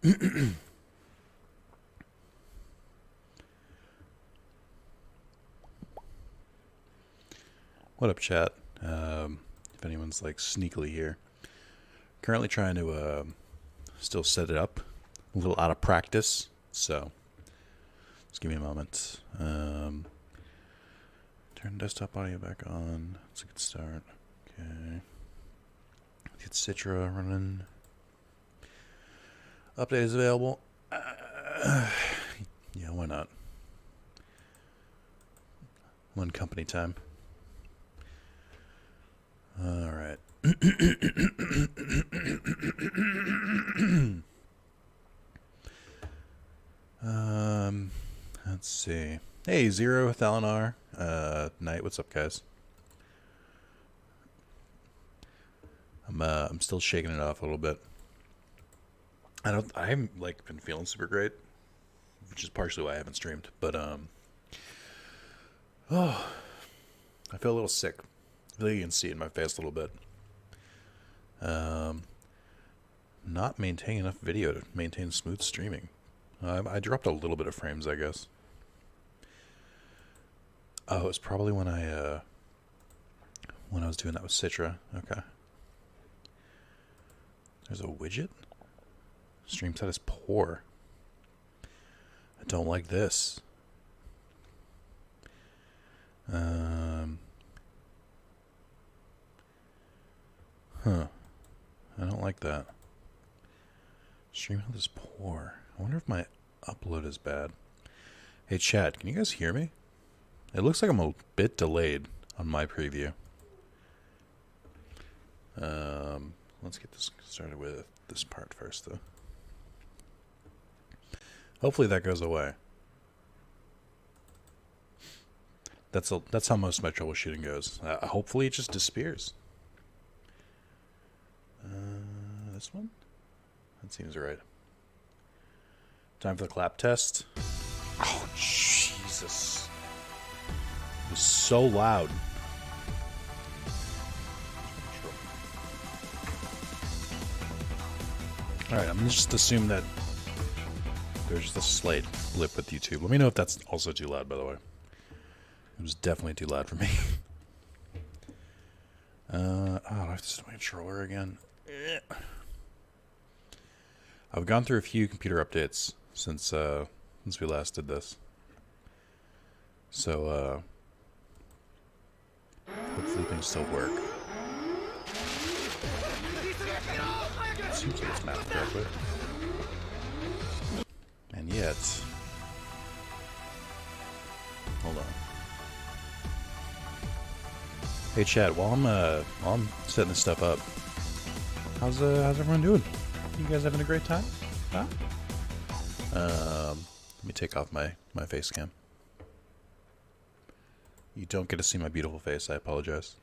What up, chat? If anyone's like sneakily here, currently trying to still set it up. A little out of practice, so just give me a moment. Turn desktop audio back on. That's a good start. Okay. Get Citra running. Update is available. Yeah, why not? One company time. All right. Let's see. Hey, Zero, Thalinar, Knight, what's up, guys? I'm still shaking it off a little bit. I haven't like been feeling super great, which is partially why I haven't streamed. But I feel a little sick. I feel like you can see it in my face a little bit. Not maintaining enough video to maintain smooth streaming. I dropped a little bit of frames, I guess. Oh, it was probably when I was doing that with Citra. Okay. There's a widget? Stream set is poor. I don't like this. Huh. I don't like that. Stream health is poor. I wonder if my upload is bad. Hey chat, can you guys hear me? It looks like I'm a bit delayed on my preview. Let's get this started with this part first, though. Hopefully that goes away. That's how most of my troubleshooting goes. Hopefully it just disappears. This one? That seems right. Time for the clap test. Oh, Jesus. It was so loud. Alright, I'm going to just assume that there's just a slight blip with YouTube. Let me know if that's also too loud, by the way. It was definitely too loud for me. Oh, I have to set my controller again. I've gone through a few computer updates since we last did this. So, hopefully things still work. Seems like it's mapped correctly. And yet... Hold on. Hey chat, while I'm setting this stuff up, how's everyone doing? You guys having a great time? Huh? Let me take off my face cam. You don't get to see my beautiful face, I apologize.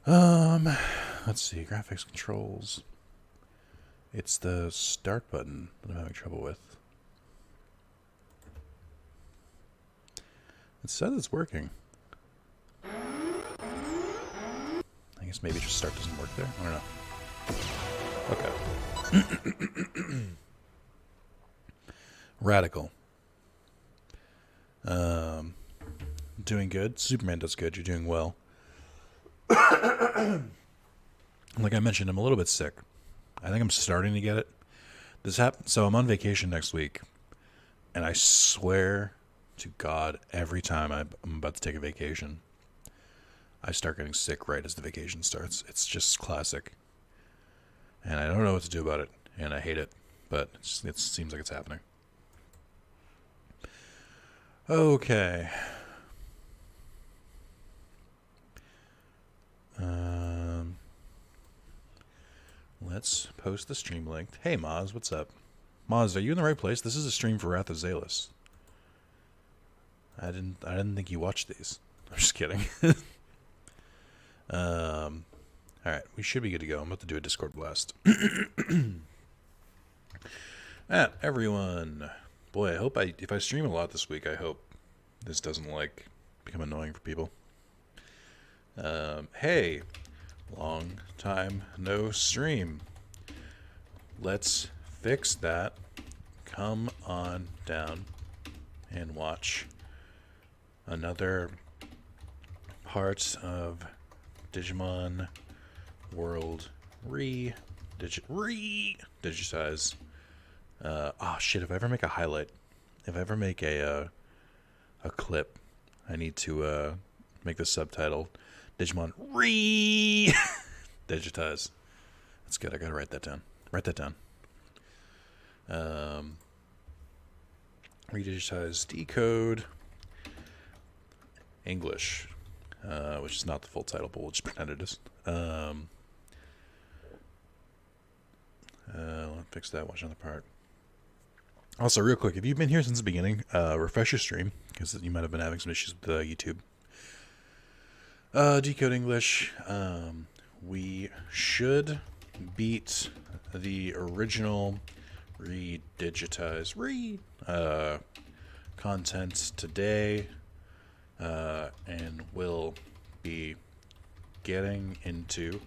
Let's see, graphics controls. It's the start button that I'm having trouble with. It says it's working. I guess maybe just start doesn't work there. I don't know. Okay. Radical. Doing good. Superman does good. You're doing well. Like I mentioned, I'm a little bit sick. I think I'm starting to get it. This happened. So I'm on vacation next week, and I swear to God, every time I'm about to take a vacation, I start getting sick right as the vacation starts. It's just classic. And I don't know what to do about it, and I hate it, but it seems like it's happening. Okay. Let's post the stream link. Hey Maz, what's up? Maz, are you in the right place? This is a stream for Wrath of Zalus. I didn't think you watched these. I'm just kidding. Alright, we should be good to go. I'm about to do a Discord blast. Everyone. Boy, I hope if I stream a lot this week, I hope this doesn't like become annoying for people. Hey, long time no stream. Let's fix that, come on down and watch another part of Digimon World Digitize. Oh shit! If I ever make a highlight, if I ever make a clip, I need to make the subtitle Digimon Digitize. That's good. I gotta write that down. Write that down. Redigitize Decode English, which is not the full title, but we'll just pretend it is. Let's fix that. Watch another part. Also, real quick, if you've been here since the beginning, refresh your stream, because you might have been having some issues with YouTube. Decode English. We should beat the original redigitize content today, and we'll be getting into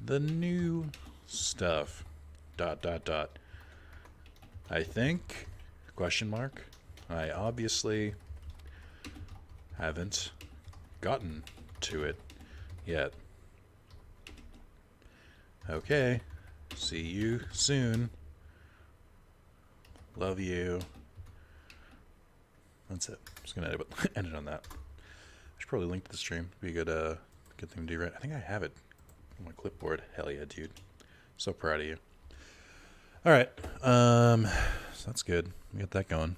the new stuff. ... I think, question mark, I obviously haven't gotten to it yet. Okay, see you soon. Love you. That's it. I'm just gonna end it on that. I should probably link to the stream. Be a good thing to do, right? I think I have it on my clipboard. Hell yeah, dude. So proud of you. All right. So that's good. We got that going.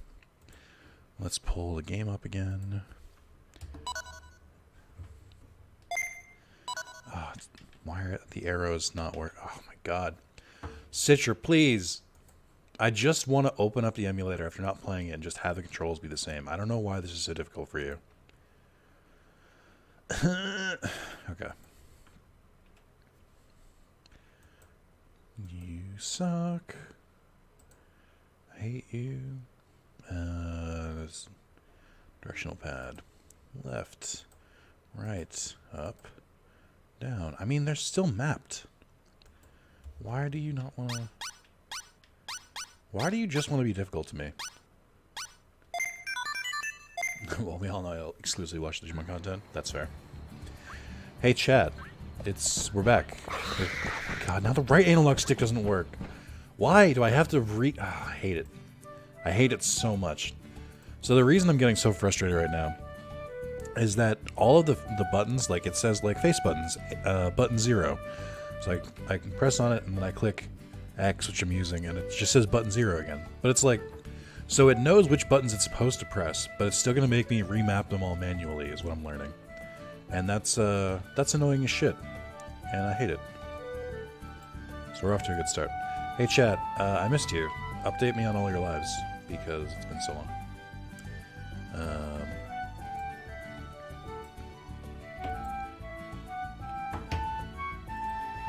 Let's pull the game up again. Oh, why are the arrows not working? Oh my god. Citra, please. I just want to open up the emulator after not playing it and just have the controls be the same. I don't know why this is so difficult for you. Okay. You suck. I hate you. Directional pad. Left. Right. Up. Down. I mean, they're still mapped. Why do you not want to... Why do you just want to be difficult to me? Well, we all know I exclusively watch Digimon content. That's fair. Hey, chat. We're back. Oh my god, now the right analog stick doesn't work. Why do I have to I hate it. I hate it so much. So the reason I'm getting so frustrated right now is that all of the buttons, like it says like face buttons, button 0. So I can press on it and then I click X, which I'm using, and it just says button 0 again. But it's like, so it knows which buttons it's supposed to press, but it's still going to make me remap them all manually, is what I'm learning. And that's annoying as shit. And I hate it. So we're off to a good start. Hey chat, I missed you. Update me on all your lives, because it's been so long.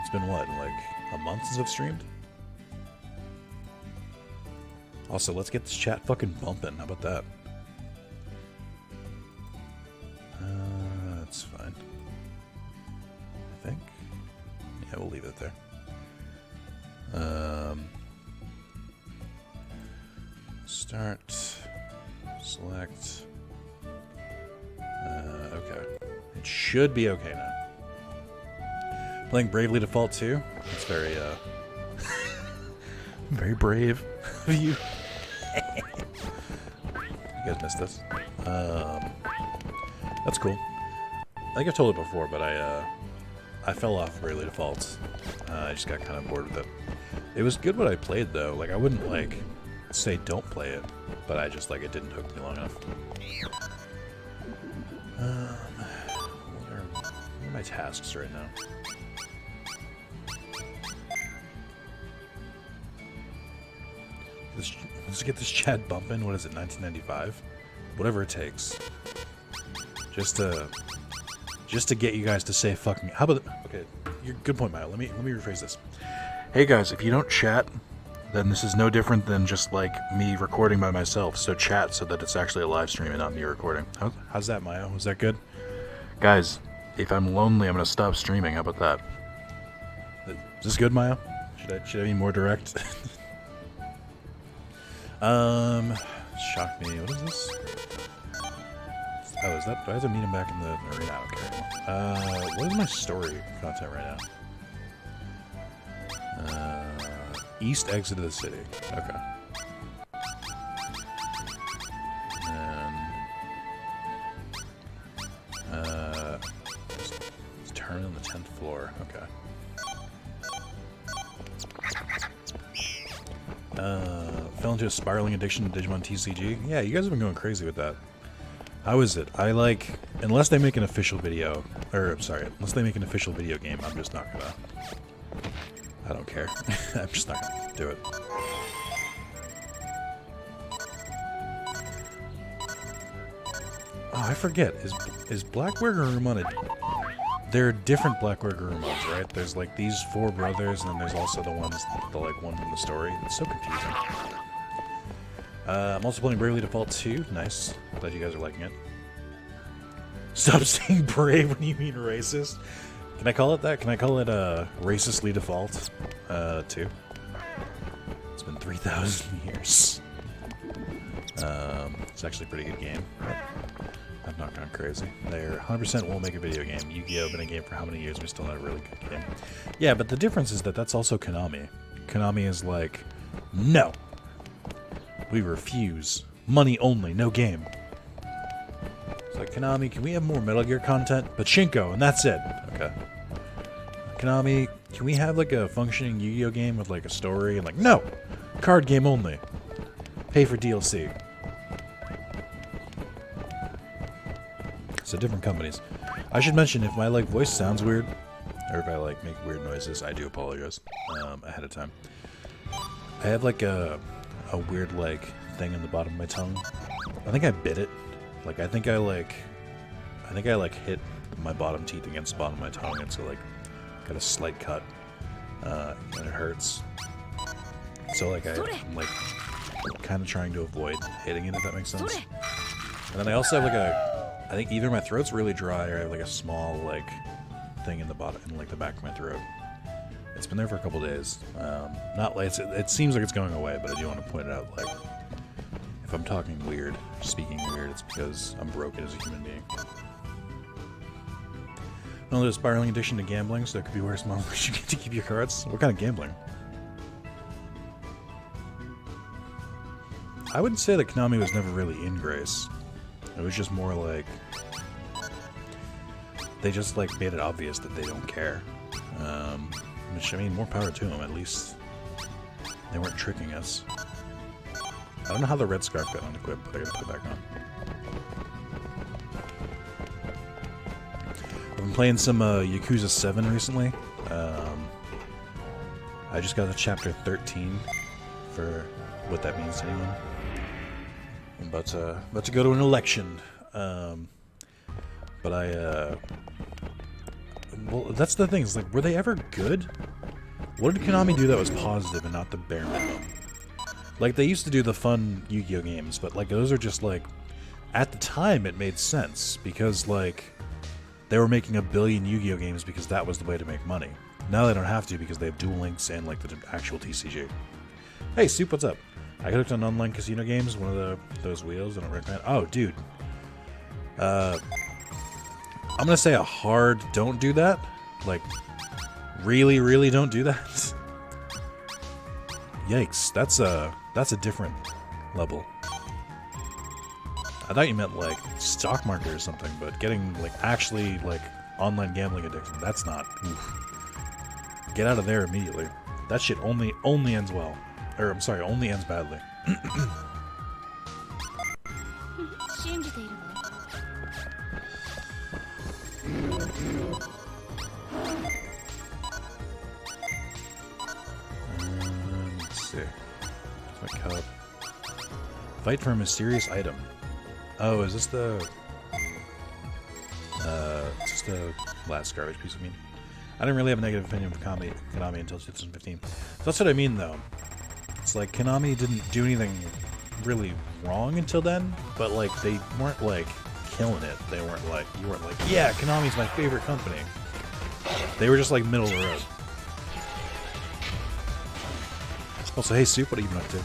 It's been what, like a month since I've streamed? Also, let's get this chat fucking bumping. How about that? That's fine. I think. Yeah, we'll leave it there. Start. Select. Okay. It should be okay now. Playing Bravely Default 2. It's very, very brave of you. You guys missed this. That's cool. I think I've told it before, but I fell off Bravely Default. I just got kind of bored with it. It was good what I played, though. Like, I wouldn't, like, say don't play it, but I just, like, it didn't hook me long enough. What are my tasks right now? Let's get this chat bumping. What is it, 1995? Whatever it takes. Just to get you guys to say fucking... How about... Okay, good point, Maya. Let me rephrase this. Hey guys, if you don't chat, then this is no different than just like me recording by myself. So chat so that it's actually a live stream and not me recording. How's that, Maya? Was that good? Guys, if I'm lonely, I'm gonna stop streaming. How about that? Is this good, Maya? Should I be more direct? Shock me. What is this? Oh, is that? Do I have to meet him back in the arena? I don't care. What is my story content right now? East exit of the city. Okay. Turn on the 10th floor. Okay. Fell into a spiraling addiction to Digimon TCG. Yeah, you guys have been going crazy with that. How is it? I like, unless they make an official video, or I'm sorry, unless they make an official video game, I'm just not gonna. I don't care. I'm just not gonna do it. Oh, I forget. Is Blackware Garurumon a... There are different Blackware Garurumons, right? There's like these 4 brothers, and then there's also the ones, the like one from the story. It's so confusing. I'm also playing Bravely Default 2. Nice. Glad you guys are liking it. Stop saying brave when you mean racist. Can I call it that? Can I call it racistly default 2? It's been 3,000 years. It's actually a pretty good game. I've not gone crazy. They're 100% will make a video game. Yu-Gi-Oh! Been a game for how many years? We still have a really good game. Yeah, but the difference is that that's also Konami. Konami is like, no! We refuse. Money only, no game. It's like, Konami, can we have more Metal Gear content? Pachinko, and that's it. Okay. Konami, can we have like a functioning Yu-Gi-Oh! Game with like a story? And like, no! Card game only. Pay for DLC. So different companies. I should mention, if my like voice sounds weird, or if I like make weird noises, I do apologize ahead of time. I have like a weird like thing in the bottom of my tongue. I think I bit it. Like I think I hit my bottom teeth against the bottom of my tongue, and so like got a slight cut, and it hurts. So like I'm like kind of trying to avoid hitting it, if that makes sense. And then I also have like I think either my throat's really dry or I have like a small like thing in the bottom, in like the back of my throat. It's been there for a couple days. Not like it seems like it's going away, but I do want to point it out. Like, if I'm talking weird, speaking weird, it's because I'm broken as a human being. Well, there's a spiraling addiction to gambling, so it could be worse. Mom, you get to keep your cards. What kind of gambling? I wouldn't say that Konami was never really in grace. It was just more like they just like made it obvious that they don't care. Which, I mean, more power to them. At least they weren't tricking us. I don't know how the red scarf got unequipped, but I gotta put it back on. I've been playing some Yakuza 7 recently. I just got to chapter 13 for what that means to anyone. I'm about to go to an election. But well, that's the thing. It's like, were they ever good? What did Konami do that was positive and not the bare minimum? Like, they used to do the fun Yu-Gi-Oh! Games, but, like, those are just, like... At the time, it made sense, because, like... They were making 1 billion Yu-Gi-Oh! Games because that was the way to make money. Now they don't have to because they have Duel Links and, like, the actual TCG. Hey, Soup, what's up? I got hooked on online casino games, one of those wheels, I don't recommend... Oh, dude. I'm gonna say a hard don't do that. Like, really, really don't do that. Yikes, that's a different level. I thought you meant like stock market or something, but getting like actually like online gambling addiction, that's not. Oof. Get out of there immediately. That shit only ends well. Or I'm sorry, only ends badly. Let's see. My cup. Fight for a mysterious item. Oh, is this the... it's just a last garbage piece of meat. I didn't really have a negative opinion of Konami until 2015. So that's what I mean, though. It's like, Konami didn't do anything really wrong until then, but, like, they weren't, like, killing it. They weren't, like, you weren't like, yeah, Konami's my favorite company. They were just, like, middle of the road. Also, hey, Soup, what have you been up to?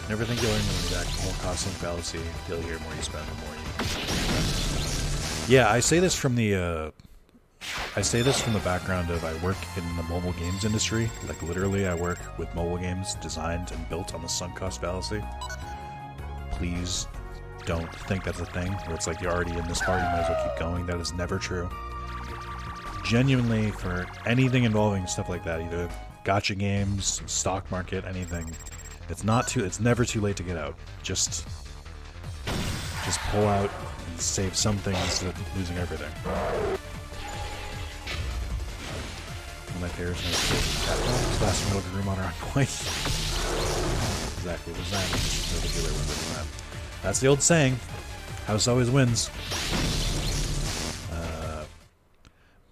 Never think you'll earn money back. The whole costing fallacy. You'll hear more you spend, the more you. Yeah, I say this from the. I say this from the background of I work in the mobile games industry. Like literally, I work with mobile games designed and built on the sunk cost fallacy. Please don't think that's a thing where it's like you're already in this part, you might as well keep going. That is never true. Genuinely, for anything involving stuff like that, either gacha games, stock market, anything, it's never too late to get out. Just pull out and save some things instead of losing everything. My parents know last real room on our point. Exactly, what does that? That's the old saying. House always wins.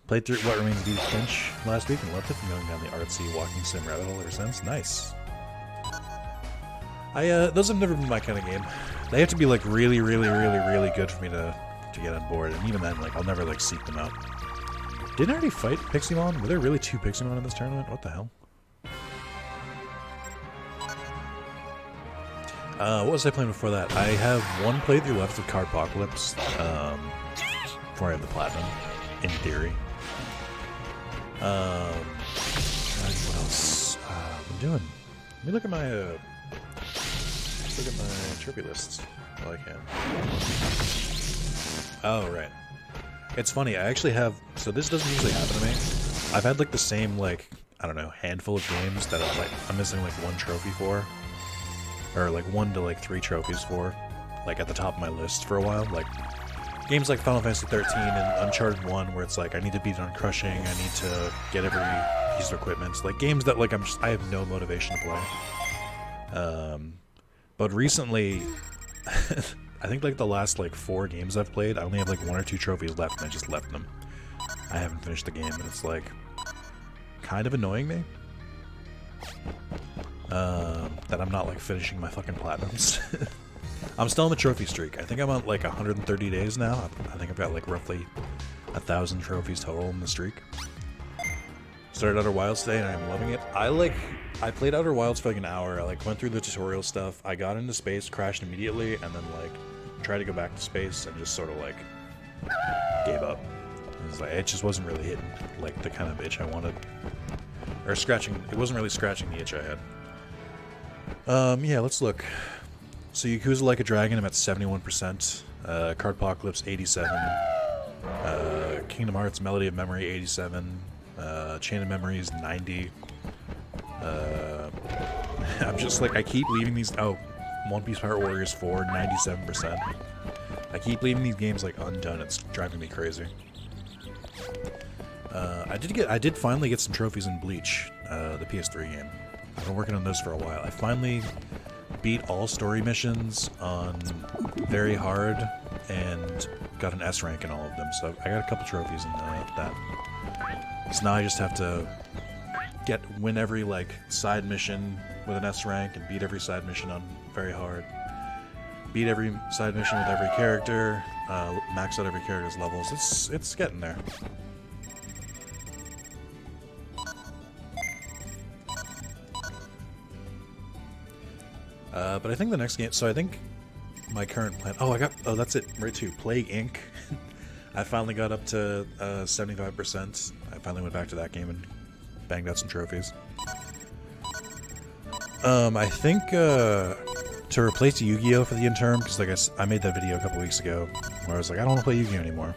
Played through What Remains of Edith Finch last week and loved it. From going down the artsy walking sim rabbit hole ever since. Nice. Those have never been my kind of game. They have to be like really good for me to get on board, and even then, like I'll never like seek them out. Didn't I already fight Piximon? Were there really 2 Piximon in this tournament? What the hell? What was I playing before that? I have one playthrough left of Cardpocalypse before I have the Platinum, in theory. What else? I'm doing. Let me look at my trophy lists while I can. Oh right. It's funny. I actually have. So this doesn't usually happen to me. I've had like the same like I don't know handful of games that I'm missing like 1 trophy for, or like 1 to like 3 trophies for, like at the top of my list for a while. Like games like Final Fantasy 13 and Uncharted 1, where it's like I need to beat it on crushing, I need to get every piece of equipment. It's like games that like I have no motivation to play. But recently, I think like the last like 4 games I've played, I only have like 1 or 2 trophies left, and I just left them. I haven't finished the game, and it's like kind of annoying me that I'm not like finishing my fucking platinums. I'm still on the trophy streak. I think I'm on like 130 days now. I think I've got like roughly 1,000 trophies total in the streak. Started Outer Wilds today and I'm loving it. I played Outer Wilds for like an hour. I like went through the tutorial stuff. I got into space, crashed immediately, and then like tried to go back to space and just sort of like gave up. It just wasn't really hitting like the kind of itch I wanted, or scratching. It wasn't really scratching the itch I had. Yeah, let's look. So Yakuza Like a Dragon, I'm at 71%. Cardpocalypse, 87. Kingdom Hearts Melody of Memory, 87. Chain of Memories, 90. I'm just like, I keep leaving these. Oh, One Piece Pirate Warriors 4, 97%. I keep leaving these games like undone. It's driving me crazy. I did finally get some trophies in Bleach, the PS3 game. I've been working on those for a while. I finally beat all story missions on very hard and got an S rank in all of them. So I got a couple trophies in that. So now I just have to win every like side mission with an S rank and beat every side mission on very hard. Beat every side mission with every character, max out every character's levels. It's getting there. But I think the next game, so I think my current plan, that's it, right too, Plague Inc. I finally got up to 75%. I finally went back to that game and banged out some trophies. I think to replace Yu-Gi-Oh! For the interim, because like I made that video a couple weeks ago where I was like, I don't want to play Yu-Gi-Oh! Anymore.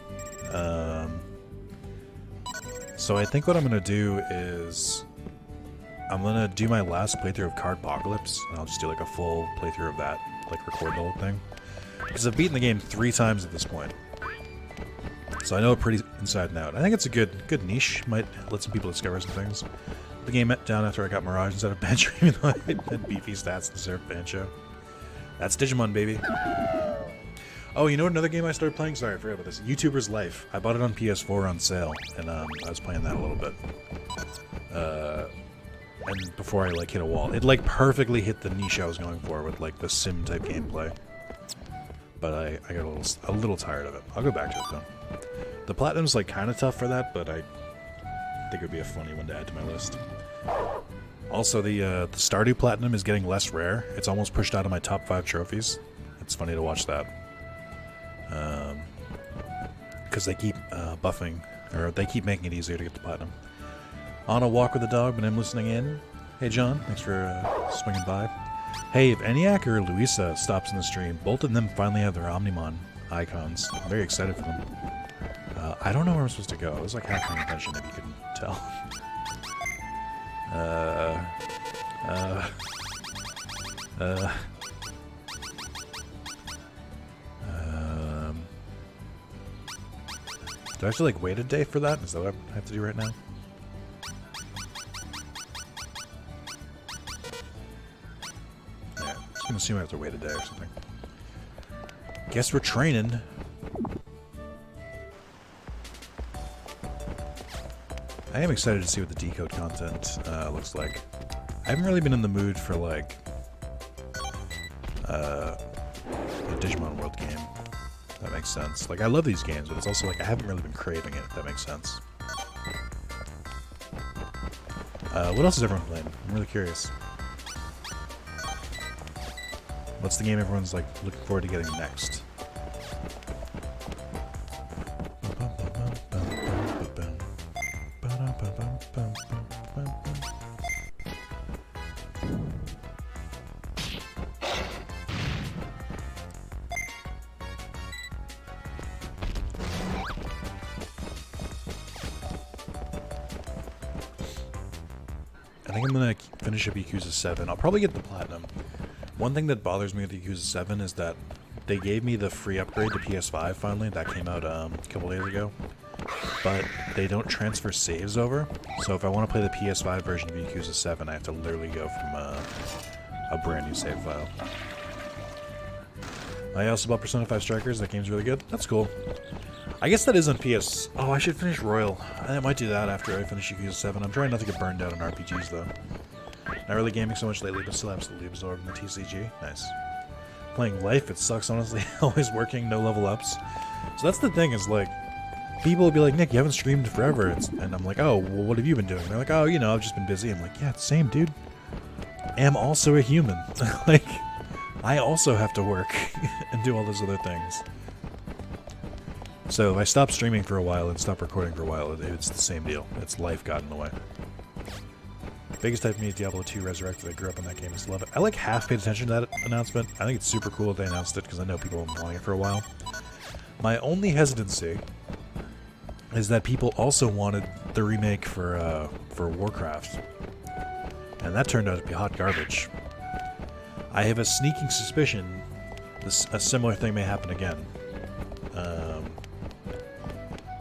So I think what I'm going to do is I'm going to do my last playthrough of Cardpocalypse, and I'll just do like a full playthrough of that, like record the whole thing. Because I've beaten the game 3 times at this point. So I know it pretty inside and out. I think it's a good niche. Might let some people discover some things. The game down after I got Mirage instead of Bancho, even though I had beefy stats to serve Bancho. That's Digimon, baby. Oh, you know what another game I started playing? Sorry, I forgot about this. YouTuber's Life. I bought it on PS4 on sale, and I was playing that a little bit. And before I like hit a wall, it like perfectly hit the niche I was going for with like the sim type gameplay. But I got a little tired of it. I'll go back to it though. The Platinum's like kind of tough for that, but I think it would be a funny one to add to my list. Also, the Stardew Platinum is getting less rare. It's almost pushed out of my top 5 trophies. It's funny to watch that. Because they keep buffing, or they keep making it easier to get the Platinum. On a walk with the dog, but I'm listening in. Hey John, thanks for swinging by. Hey, if ENIAC or Luisa stops in the stream, both of them finally have their Omnimon icons. I'm very excited for them. I don't know where I'm supposed to go. I was like half paying attention if you couldn't tell. Do I have to like wait a day for that? Is that what I have to do right now? Yeah, I'm just gonna assume I have to wait a day or something. Guess we're training. I am excited to see what the Decode content looks like. I haven't really been in the mood for like a Digimon World game. If that makes sense. Like I love these games, but it's also like I haven't really been craving it. If that makes sense. What else is everyone playing? I'm really curious. What's the game everyone's like looking forward to getting next? I think I'm gonna finish up Yakuza 7. I'll probably get the Platinum. One thing that bothers me with Yakuza 7 is that they gave me the free upgrade to PS5 finally. That came out a couple days ago. But they don't transfer saves over. So if I want to play the PS5 version of Yakuza 7, I have to literally go from a brand new save file. I also bought Persona 5 Strikers. That game's really good. That's cool. I guess that is on PS... Oh, I should finish Royal. I might do that after I finish Yakuza 7. I'm trying not to get burned out on RPGs, though. Not really gaming so much lately, but still absolutely absorbed in the TCG. Nice. Playing Life, it sucks, honestly. Always working, no level ups. So that's the thing, is like... People will be like, Nick, you haven't streamed forever. And I'm like, oh, well, what have you been doing? They're like, oh, you know, I've just been busy. I'm like, yeah, same, dude. Am also a human. Like, I also have to work and do all those other things. So if I stop streaming for a while and stop recording for a while, it's the same deal. It's life got in the way. Biggest type for me is Diablo 2 Resurrected. I grew up on that game and still love it. I like half paid attention to that announcement. I think it's super cool that they announced it because I know people have been wanting it for a while. My only hesitancy is that people also wanted the remake for Warcraft. And that turned out to be hot garbage. I have a sneaking suspicion a similar thing may happen again.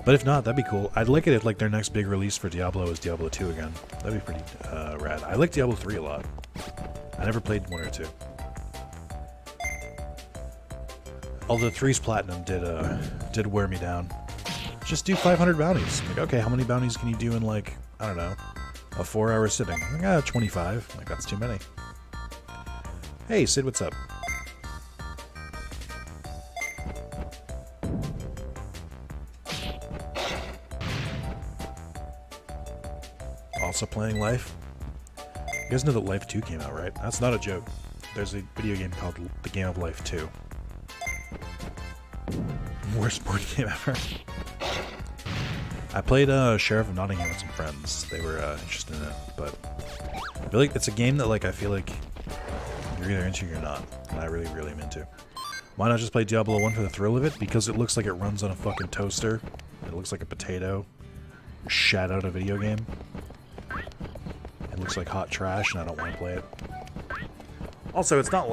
But if not, that'd be cool. I'd like it if like their next big release for Diablo is Diablo 2 again. That'd be pretty rad. I like Diablo 3 a lot. I never played 1 or 2. Although 3's Platinum did wear me down. Just do 500 bounties. Like, okay, how many bounties can you do in like, I don't know, a 4-hour sitting? Like, 25. Like, that's too many. Hey, Sid, what's up? Also playing Life. You guys know that Life 2 came out, right? That's not a joke. There's a video game called The Game of Life 2. Worst board game ever. I played Sheriff of Nottingham with some friends. They were interested in it, but I feel like it's a game that like I feel like you're either into or you're not, and I really am into. Why not just play Diablo 1 for the thrill of it? Because it looks like it runs on a fucking toaster. It looks like a potato shat out a video game. It looks like hot trash, and I don't want to play it. Also, it's not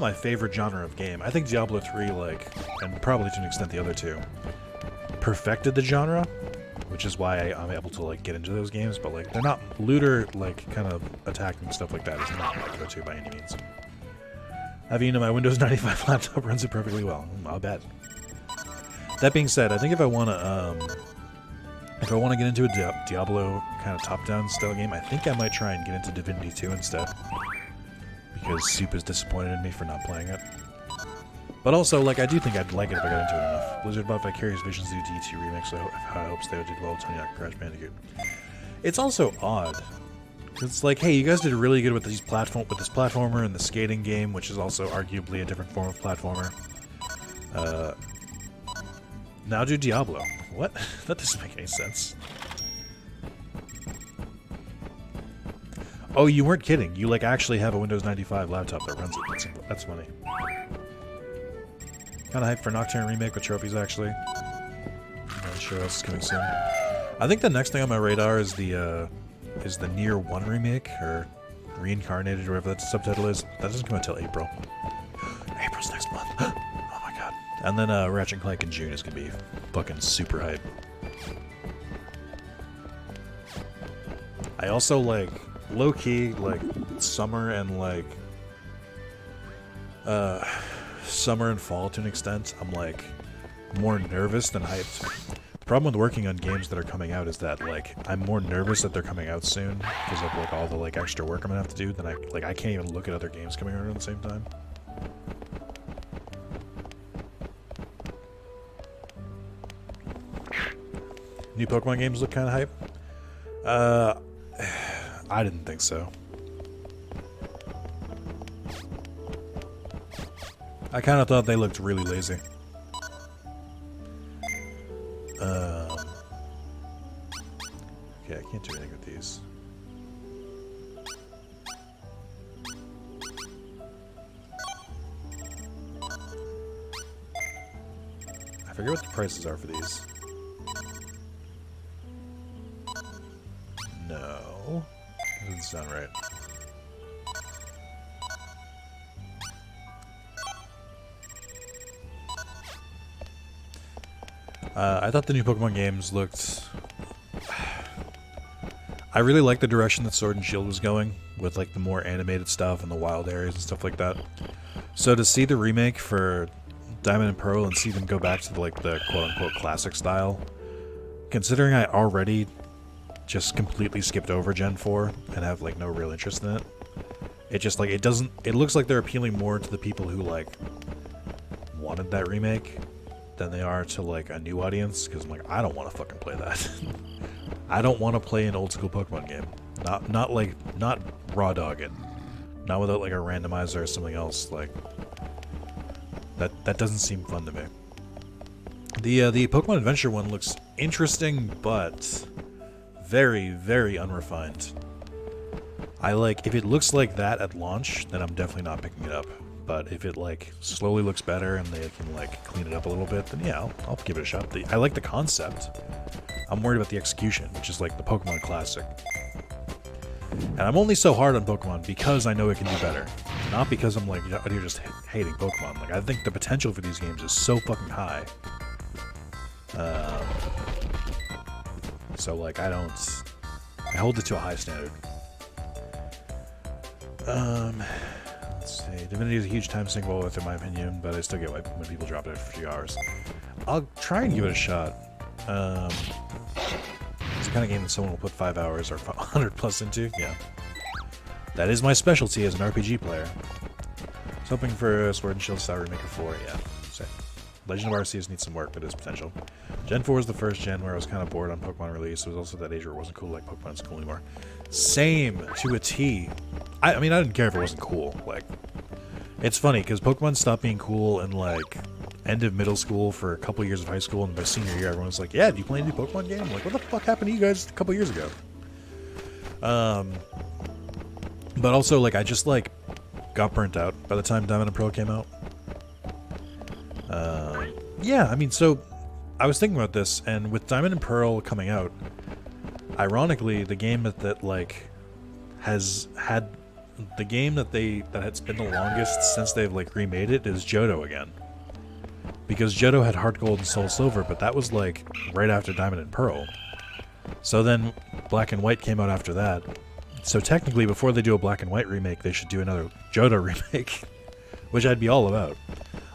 my favorite genre of game. I think Diablo 3, like, and probably to an extent the other two, perfected the genre, which is why I'm able to like get into those games. But like, they're not looter, like kind of attacking stuff like that is not my go-to by any means. Having my Windows 95 laptop runs it perfectly well. I'll bet. That being said, I think if I want to get into a Diablo kind of top-down style game, I think I might try and get into Divinity 2 instead. Because Soup is disappointed in me for not playing it. But also, like, I do think I'd like it if I got into it enough. Blizzard bought Vicarious Visions do D2 remakes, so I hopes they would do well. Tony Hawk Crash Bandicoot. It's also odd, It's like, hey, you guys did really good with this platformer and the skating game, which is also arguably a different form of platformer. Now do Diablo. What? That doesn't make any sense. Oh, you weren't kidding. You like actually have a Windows 95 laptop that runs it. That's funny. Kind of hyped for Nocturne remake with trophies, actually. I'm not sure else is coming soon. I think the next thing on my radar is the Nier 1 remake, or Reincarnated, or whatever that subtitle is. That doesn't come out until April. April's next month. Oh my god. And then Ratchet & Clank in June is going to be fucking super hype. I also like, low-key, like, summer and like, summer and fall to an extent. I'm like, more nervous than hyped. The problem with working on games that are coming out is that, like, I'm more nervous that they're coming out soon because of, like, all the, like, extra work I'm gonna have to do than I can't even look at other games coming out at the same time. New Pokemon games look kind of hype. I didn't think so. I kind of thought they looked really lazy. Okay, I can't do anything with these. I forget what the prices are for these. No. That doesn't sound right. I thought the new Pokemon games looked... I really liked the direction that Sword and Shield was going, with like the more animated stuff and the wild areas and stuff like that. So to see the remake for Diamond and Pearl and see them go back to like the quote-unquote classic style, considering I already just completely skipped over Gen 4 and have like no real interest in it, it just like, it looks like they're appealing more to the people who like wanted that remake than they are to like a new audience, because I'm like, I don't want to fucking play that. I don't want to play an old school Pokemon game. Not raw dog it. Not without like a randomizer or something else. Like that doesn't seem fun to me. The Pokemon Adventure one looks interesting, but very, very unrefined. I like, if it looks like that at launch, then I'm definitely not picking it up. But if it like slowly looks better and they can like clean it up a little bit, then yeah, I'll give it a shot. I like the concept. I'm worried about the execution, which is like the Pokemon Classic. And I'm only so hard on Pokemon because I know it can do better. Not because I'm like, you're just hating Pokemon. Like, I think the potential for these games is so fucking high. So like, I hold it to a high standard. Let's see. Divinity is a huge time sink well with, in my opinion, but I still get why when people drop it for 2 hours. I'll try and give it a shot. It's the kind of game that someone will put 5 hours or 100 plus into. Yeah. That is my specialty as an RPG player. I was hoping for Sword and Shield style remake of 4, yeah. Same. Legend of Arceus needs some work, but it's potential. Gen 4 was the first gen where I was kind of bored on Pokemon release. It was also that age where it wasn't cool like Pokemon's cool anymore. Same, to a T. I mean, I didn't care if it wasn't cool. Like, it's funny, because Pokemon stopped being cool in, like, end of middle school for a couple years of high school, and by senior year, everyone was like, yeah, do you play a new Pokemon game? I'm like, what the fuck happened to you guys a couple years ago? But also, like, I just, like, got burnt out by the time Diamond and Pearl came out. Yeah, I mean, so, I was thinking about this, and with Diamond and Pearl coming out, ironically, the game that like, has had, the game that has been the longest since they've, like, remade it is Johto again. Because Johto had Heart Gold and Soul Silver, but that was, like, right after Diamond and Pearl. So then, Black and White came out after that. So technically, before they do a Black and White remake, they should do another Johto remake. Which I'd be all about.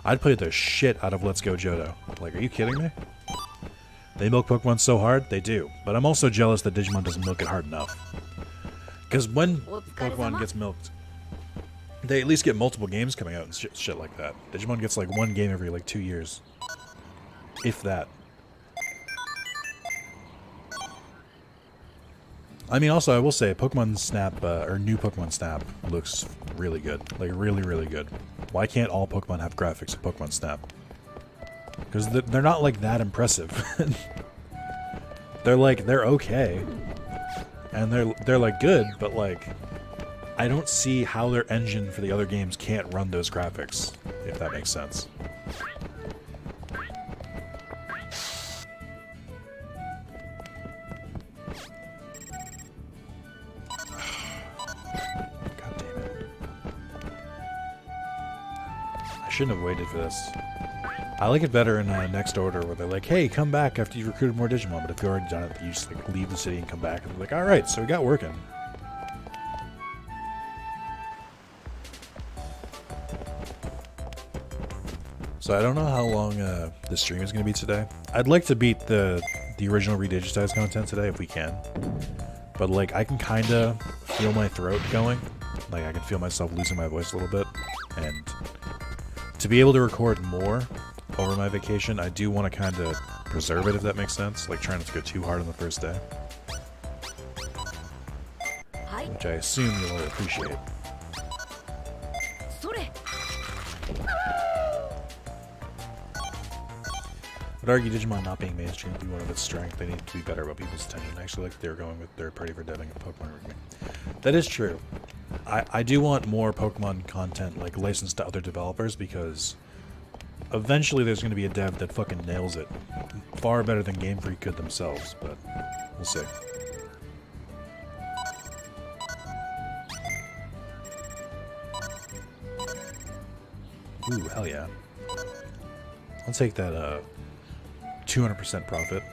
I'd play the shit out of Let's Go Johto. Like, are you kidding me? They milk Pokemon so hard? They do. But I'm also jealous that Digimon doesn't milk it hard enough. Because when Pokemon gets milked, they at least get multiple games coming out and shit like that. Digimon gets like one game every like 2 years. If that. I mean, also, I will say, Pokemon Snap, or new Pokemon Snap, looks really good. Like, really, really good. Why can't all Pokemon have graphics in Pokemon Snap? Because they're not, like, that impressive. They're okay. And they're, like, good, but, like, I don't see how their engine for the other games can't run those graphics, if that makes sense. Shouldn't have waited for this. I like it better in Next Order, where they're like, hey, come back after you've recruited more Digimon, but if you've already done it, you just like leave the city and come back, and they're like, alright, so we got working. So I don't know how long the stream is going to be today. I'd like to beat the original Redigitize content today if we can. But like, I can kind of feel my throat going. Like, I can feel myself losing my voice a little bit, and to be able to record more over my vacation, I do want to kind of preserve it, if that makes sense. Like, trying not to go too hard on the first day. Which I assume you'll appreciate. I'd argue Digimon not being mainstream would be one of its strengths. They need to be better about people's attention. Actually, like they were going with third party for deving a Pokemon remake. That is true. I do want more Pokemon content, like, licensed to other developers, because eventually there's going to be a dev that fucking nails it. Far better than Game Freak could themselves, but we'll see. Ooh, hell yeah. I'll take that 200% profit.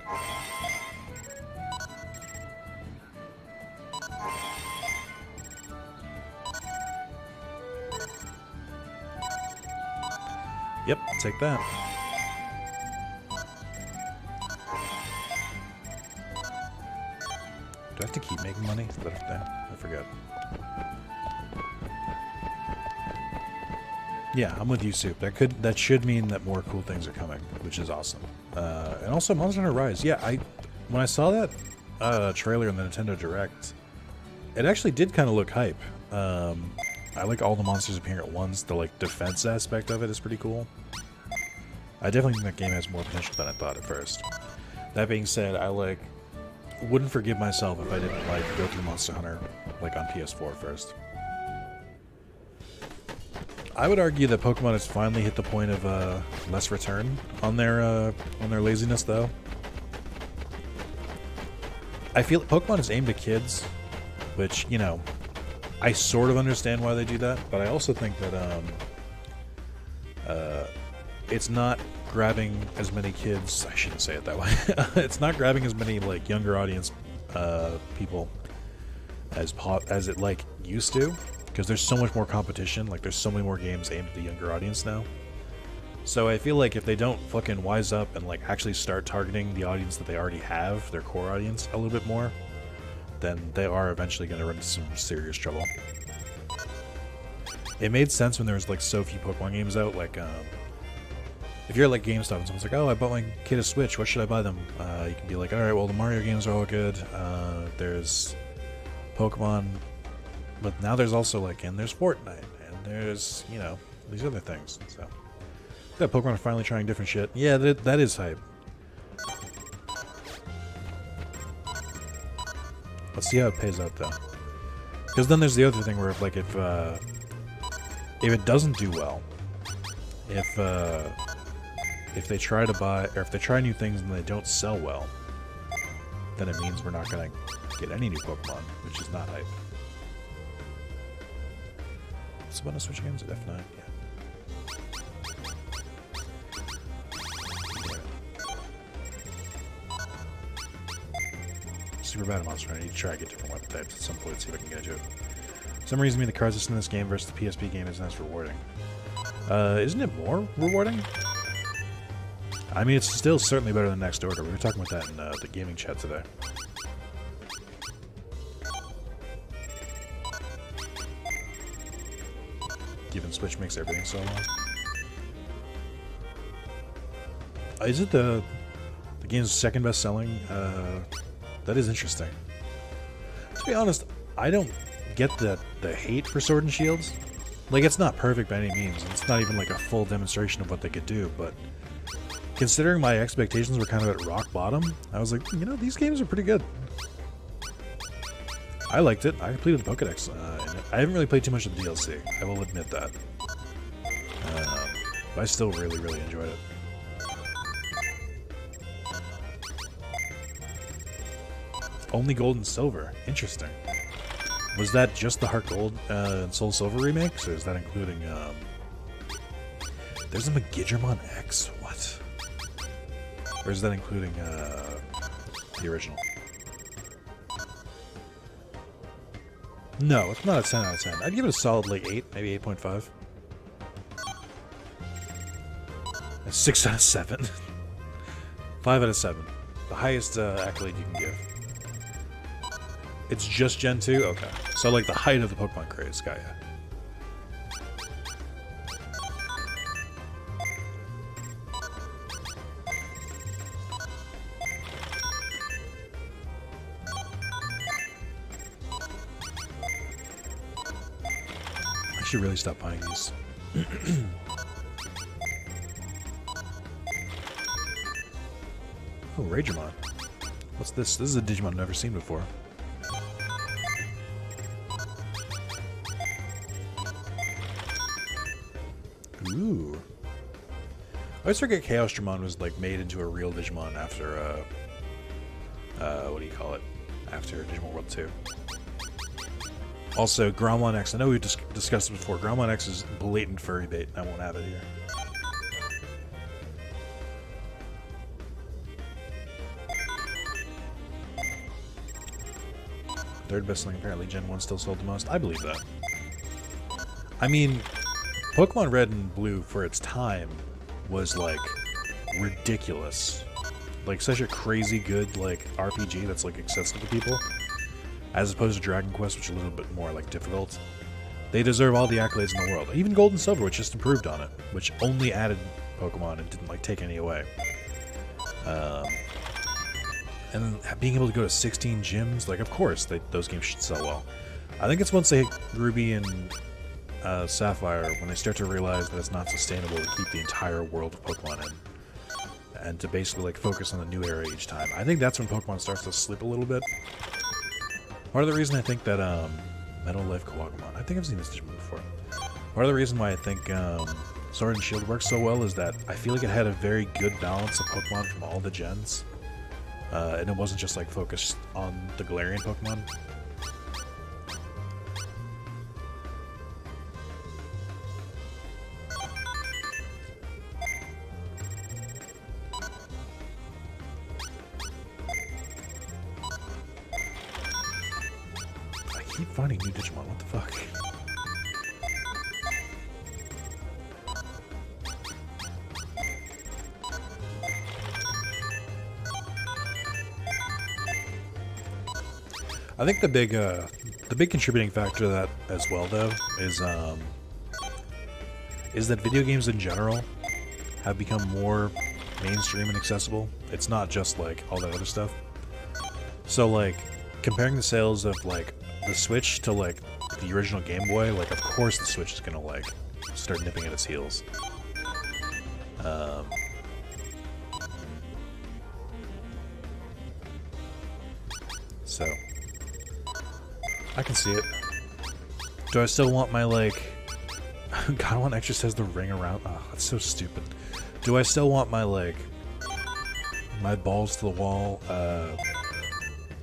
Yep, take that. Do I have to keep making money? Is that a thing? I forget. Yeah, I'm with you, Soup. That should mean that more cool things are coming, which is awesome. And also Monster Hunter Rise. Yeah, when I saw that trailer in the Nintendo Direct, it actually did kind of look hype. I like all the monsters appearing at once. The like defense aspect of it is pretty cool. I definitely think that game has more potential than I thought at first. That being said, I wouldn't forgive myself if I didn't go through Monster Hunter like on PS4 first. I would argue that Pokemon has finally hit the point of less return on their laziness, though. I feel Pokemon is aimed at kids, which, you know, I sort of understand why they do that, but I also think that it's not grabbing as many kids. I shouldn't say it that way. It's not grabbing as many like younger audience people as it like used to, because there's so much more competition. Like, there's so many more games aimed at the younger audience now. So I feel like if they don't fucking wise up and like actually start targeting the audience that they already have, their core audience, a little bit more, then they are eventually going to run into some serious trouble. It made sense when there was like so few Pokemon games out. Like, if you're at like GameStop and someone's like, "Oh, I bought my kid a Switch. What should I buy them?" You can be like, "All right, well, the Mario games are all good. There's Pokemon, but now there's also like, and there's Fortnite, and there's, you know, these other things." So that Pokemon are finally trying different shit. Yeah, that is hype. Let's see how it pays out though. Because then there's the other thing where like if it doesn't do well, if they try to buy, or if they try new things and they don't sell well, then it means we're not gonna get any new Pokemon, which is not hype. What's the button to switch games at F9? Yeah. Super bad at Monster Hunter. I need to try to get different weapon types at some point, see if I can get into it. For some reason, the card system in this game versus the PSP game isn't as rewarding. Isn't it more rewarding? I mean, it's still certainly better than Next Order. We were talking about that in the gaming chat today. Given Switch makes everything so long. Is it the game's second best selling? That is interesting. To be honest, I don't get the hate for Sword and Shields. Like, it's not perfect by any means. It's not even like a full demonstration of what they could do, but considering my expectations were kind of at rock bottom, I was like, you know, these games are pretty good. I liked it. I completed the Pokédex. I haven't really played too much of the DLC. I will admit that. But I still really, really enjoyed it. Only Gold and Silver. Interesting. Was that just the Heart Gold and Soul Silver remakes, or is that including... There's a Digimon X? What? Or is that including the original? No, it's not a 10 out of 10. I'd give it a solid like 8, maybe 8.5. A 6 out of 7. 5 out of 7. The highest accolade you can give. It's just Gen 2? Okay. So like the height of the Pokemon craze, got ya. I should really stop buying these. Oh, Ragermon. What's this? This is a Digimon I've never seen before. Ooh. I always forget Chaosdramon was like made into a real Digimon after what do you call it? After Digimon World 2. Also, Groundmon X. I know we've discussed it before. Groundmon X is blatant furry bait. I won't have it here. Third best selling, apparently Gen 1 still sold the most. I believe that. I mean, Pokemon Red and Blue for its time was like ridiculous. Like such a crazy good like RPG that's like accessible to people. As opposed to Dragon Quest, which is a little bit more like difficult. They deserve all the accolades in the world. Even Gold and Silver, which just improved on it, which only added Pokemon and didn't like take any away. And being able to go to 16 gyms, like of course those games should sell well. I think it's once they hit Ruby and Sapphire when they start to realize that it's not sustainable to keep the entire world of Pokemon in, and to basically like focus on the new era each time. I think that's when Pokemon starts to slip a little bit. Part of the reason I think that Metal Life Kawagumon, I think I've seen this Digimon before. Part of the reason why I think Sword and Shield works so well is that I feel like it had a very good balance of Pokemon from all the gens. And it wasn't just like focused on the Galarian Pokemon. I keep finding new Digimon, what the fuck? I think the big contributing factor to that as well, though, is that video games in general have become more mainstream and accessible. It's not just like all that other stuff. So like comparing the sales of like the Switch to like the original Game Boy, like of course the Switch is gonna like start nipping at its heels. So I can see it. Do I still want my, like... God, one extra says the ring around... Oh, that's so stupid. Do I still want my, like... My balls to the wall,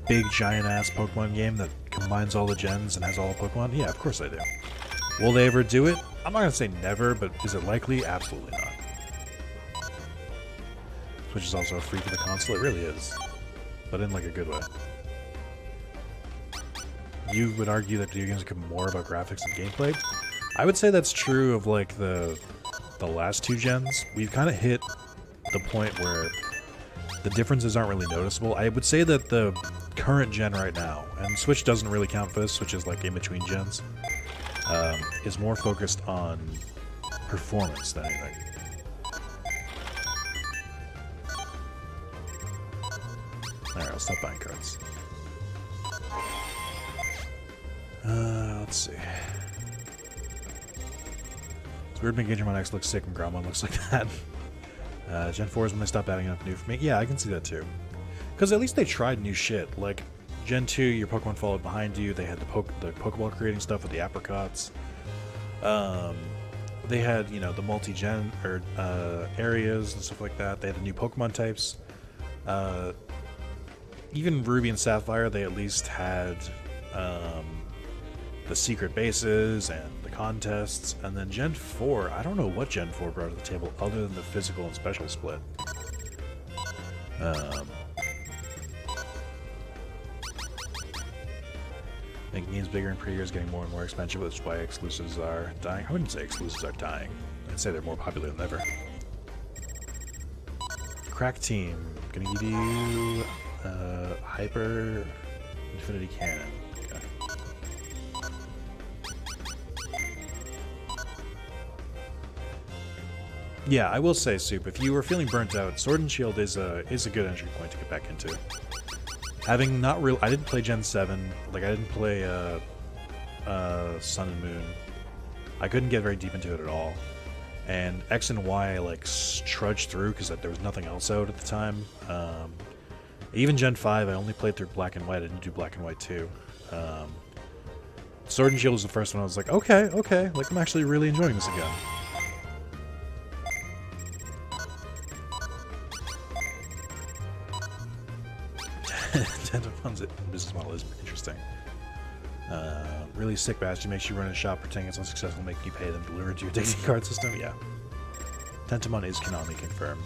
big, giant-ass Pokemon game that combines all the gens and has all the Pokemon? Yeah, of course I do. Will they ever do it? I'm not gonna say never, but is it likely? Absolutely not. Which is also a free for the console. It really is. But in, like, a good way. You would argue that video games become more about graphics and gameplay. I would say that's true of like the last two gens. We've kind of hit the point where the differences aren't really noticeable. I would say that the current gen right now, and Switch doesn't really count for this, Switch is like in between gens, is more focused on performance than anything. Alright, I'll stop buying cards. Let's see. It's weird making Digimon X look sick and Gromon looks like that. Gen 4 is when they stopped adding enough new for me. Yeah, I can see that too. Because at least they tried new shit. Like, Gen 2, your Pokemon followed behind you. They had the Pokeball creating stuff with the apricots. They had, you know, the multi-gen or areas and stuff like that. They had the new Pokemon types. Even Ruby and Sapphire, they at least had the secret bases and the contests. And then Gen 4, I don't know what Gen 4 brought to the table other than the physical and special split. Making games bigger and prettier is getting more and more expensive, which is why exclusives are dying. I wouldn't say exclusives are dying. I'd say they're more popular than ever. Crack Team. Gonna give you Hyper Infinity Cannon. Okay. Yeah, I will say, Soup, if you were feeling burnt out, Sword and Shield is a good entry point to get back into. Having not real, I didn't play Gen 7. Like, I didn't play Sun and Moon. I couldn't get very deep into it at all. And X and Y I like trudged through because there was nothing else out at the time. Even Gen 5, I only played through Black and White. I didn't do Black and White 2. Sword and Shield was the first one I was like, okay, like I'm actually really enjoying this again. Tentafon's business model is interesting. Really sick bastard makes you run a shop pretending it's unsuccessful, making you pay them to lure into your dating card system. Yeah. Tentamon is Konami confirmed.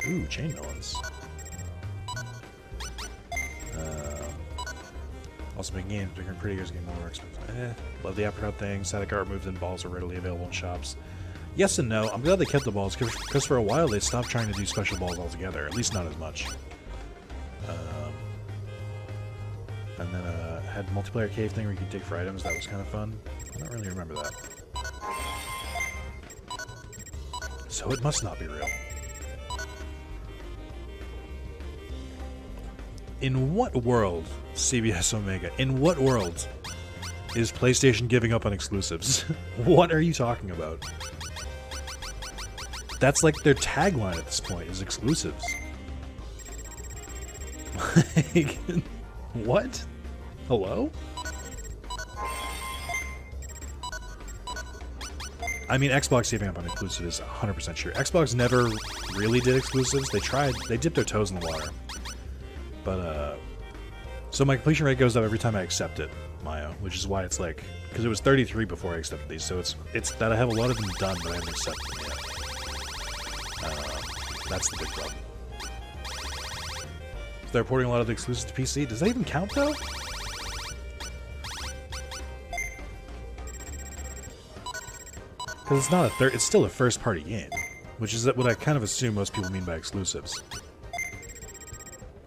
Ooh, chain melons. Also making games bigger and prettier is getting more expensive. Love the apricot thing. Static art moves and balls are readily available in shops. Yes and no. I'm glad they kept the balls because for a while they stopped trying to do special balls altogether. At least not as much. And then had multiplayer cave thing where you could dig for items. That was kind of fun. I don't really remember that. So it must not be real. In what world, CBS Omega, in what world is PlayStation giving up on exclusives? What are you talking about? That's like their tagline at this point, is exclusives. Like, what? Hello? I mean, Xbox giving up on exclusives is 100% sure. Xbox never really did exclusives. They tried. They dipped their toes in the water. But, so my completion rate goes up every time I accept it, Maya, which is why it's like, because it was 33 before I accepted these, so it's that I have a lot of them done, but I haven't accepted them yet. That's the big problem. So they're porting a lot of the exclusives to PC. Does that even count, though? Because it's not it's still a first-party game, which is what I kind of assume most people mean by exclusives.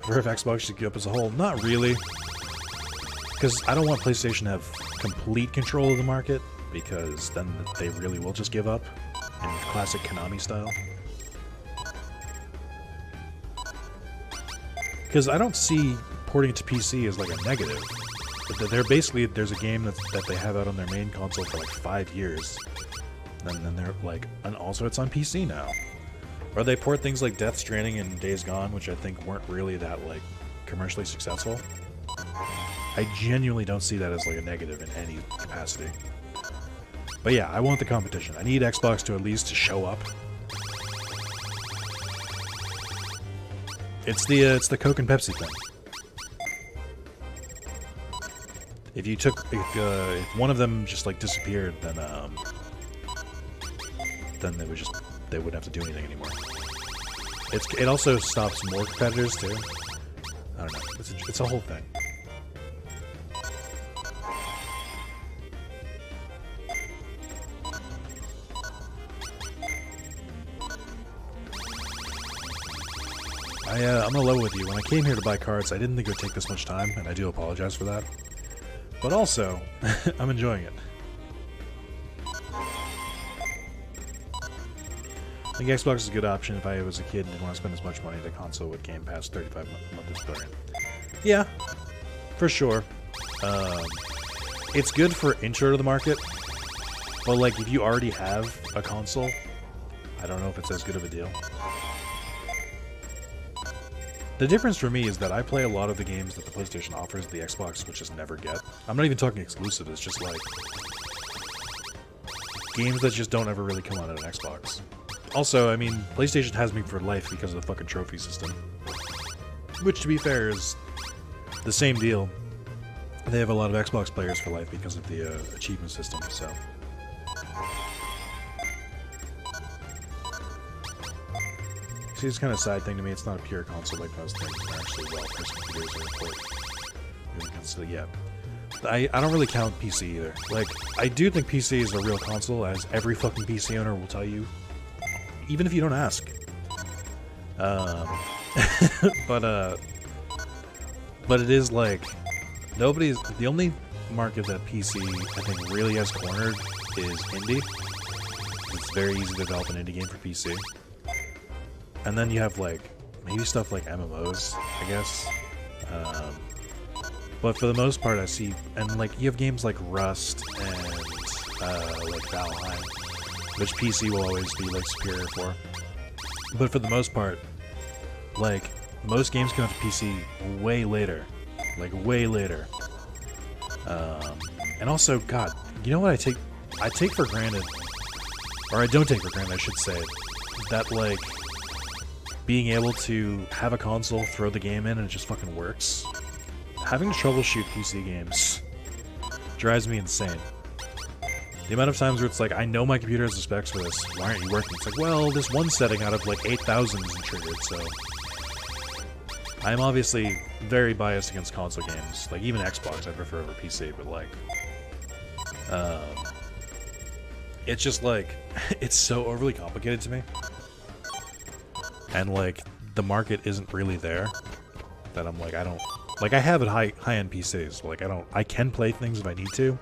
For if Xbox should give up as a whole, not really. Because I don't want PlayStation to have complete control of the market, because then they really will just give up in classic Konami style. Because I don't see porting it to PC as like a negative. They're basically, there's a game that they have out on their main console for like 5 years. And then they're like, and also it's on PC now. Or they port things like Death Stranding and Days Gone, which I think weren't really that like commercially successful. I genuinely don't see that as like a negative in any capacity. But yeah, I want the competition. I need Xbox to at least show up. It's the Coke and Pepsi thing. If you took if one of them just like disappeared, then they wouldn't have to do anything anymore. It also stops more competitors too. I don't know. It's a whole thing. I'm gonna level with you. When I came here to buy cards, I didn't think it would take this much time, and I do apologize for that. But also, I'm enjoying it. I think Xbox is a good option if I was a kid and didn't want to spend as much money at a console with Game Pass. 35 a month is brilliant. Yeah, for sure. It's good for intro to the market, but like if you already have a console, I don't know if it's as good of a deal. The difference for me is that I play a lot of the games that the PlayStation offers the Xbox will just never get. I'm not even talking exclusive, it's just like games that just don't ever really come out on an Xbox. Also, I mean, PlayStation has me for life because of the fucking trophy system. Which, to be fair, is the same deal. They have a lot of Xbox players for life because of the achievement system, so... See, it's kind of a side thing to me. It's not a pure console like most things. They're actually well-priced computers that report. So, yeah. I don't really count PC either. Like, I do think PC is a real console, as every fucking PC owner will tell you. Even if you don't ask. But it is like... The only market that PC, I think, really has cornered is indie. It's very easy to develop an indie game for PC. And then you have, like, maybe stuff like MMOs, I guess. But for the most part, I see... And, like, you have games like Rust and, like, Valheim, which PC will always be, like, superior for. But for the most part, like, most games come out to PC way later. Like, way later. And also, God, you know what I take for granted, or I don't take for granted, I should say, that, like, being able to have a console, throw the game in, and it just fucking works. Having to troubleshoot PC games drives me insane. The amount of times where it's like, I know my computer has the specs for this, why aren't you working? It's like, well, this one setting out of, like, 8,000 isn't triggered, so... I'm obviously very biased against console games. Like, even Xbox I prefer over PC, but, like... it's just, like... it's so overly complicated to me. And, like, the market isn't really there. That I'm like, I don't... Like, I have high-end PCs. Like, I can play things if I need to.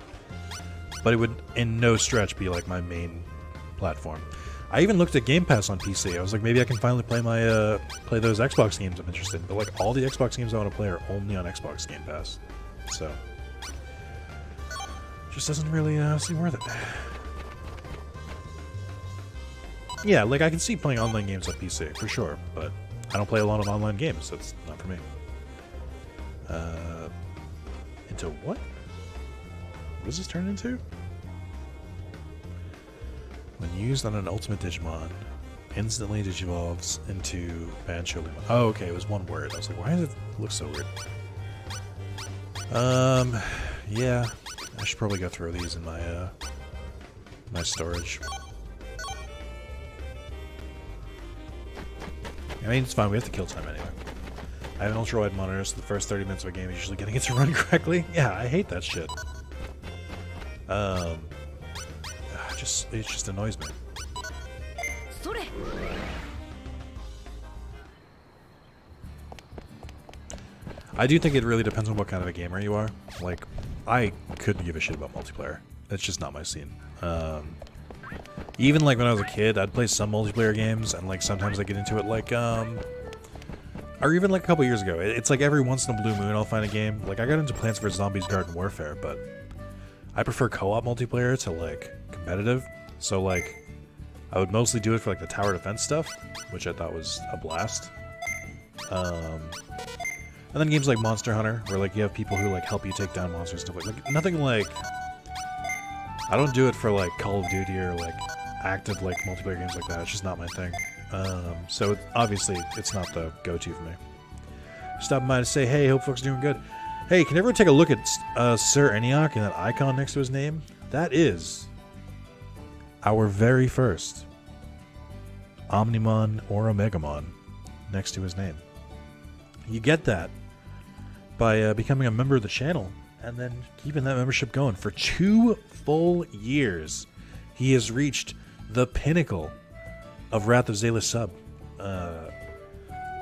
But it would, in no stretch, be, like, my main platform. I even looked at Game Pass on PC. I was like, maybe I can finally play my play those Xbox games I'm interested in. But like, all the Xbox games I want to play are only on Xbox Game Pass. So, just doesn't really seem worth it. Yeah, like I can see playing online games on PC for sure, but I don't play a lot of online games, so it's not for me. Into what? What does this turn into? When used on an ultimate Digimon, instantly digivolves into Bancho. Oh, okay, it was one word. I was like, why does it look so weird? Yeah, I should probably go throw these in my my storage. I mean, it's fine. We have to kill time anyway. I have an ultra-wide monitor, so the first 30 minutes of a game is usually getting it to run correctly. Yeah, I hate that shit. It just annoys me. I do think it really depends on what kind of a gamer you are. Like, I couldn't give a shit about multiplayer. It's just not my scene. Even like when I was a kid, I'd play some multiplayer games, and like sometimes I get into it like, or even like a couple years ago. It's like every once in a blue moon I'll find a game. Like I got into Plants vs. Zombies Garden Warfare, but I prefer co-op multiplayer to like competitive. So like, I would mostly do it for like the tower defense stuff, which I thought was a blast. And then games like Monster Hunter, where like you have people who like help you take down monsters and stuff like nothing like. I don't do it for like Call of Duty or like active like multiplayer games like that. It's just not my thing. So obviously it's not the go-to for me. Stopping by to say, hey, hope folks are doing good. Hey, can everyone take a look at Sir Eniac and that icon next to his name? That is our very first Omnimon or Omegamon next to his name. You get that by becoming a member of the channel and then keeping that membership going for 2 full years. He has reached the pinnacle of Wrath of Zayla sub.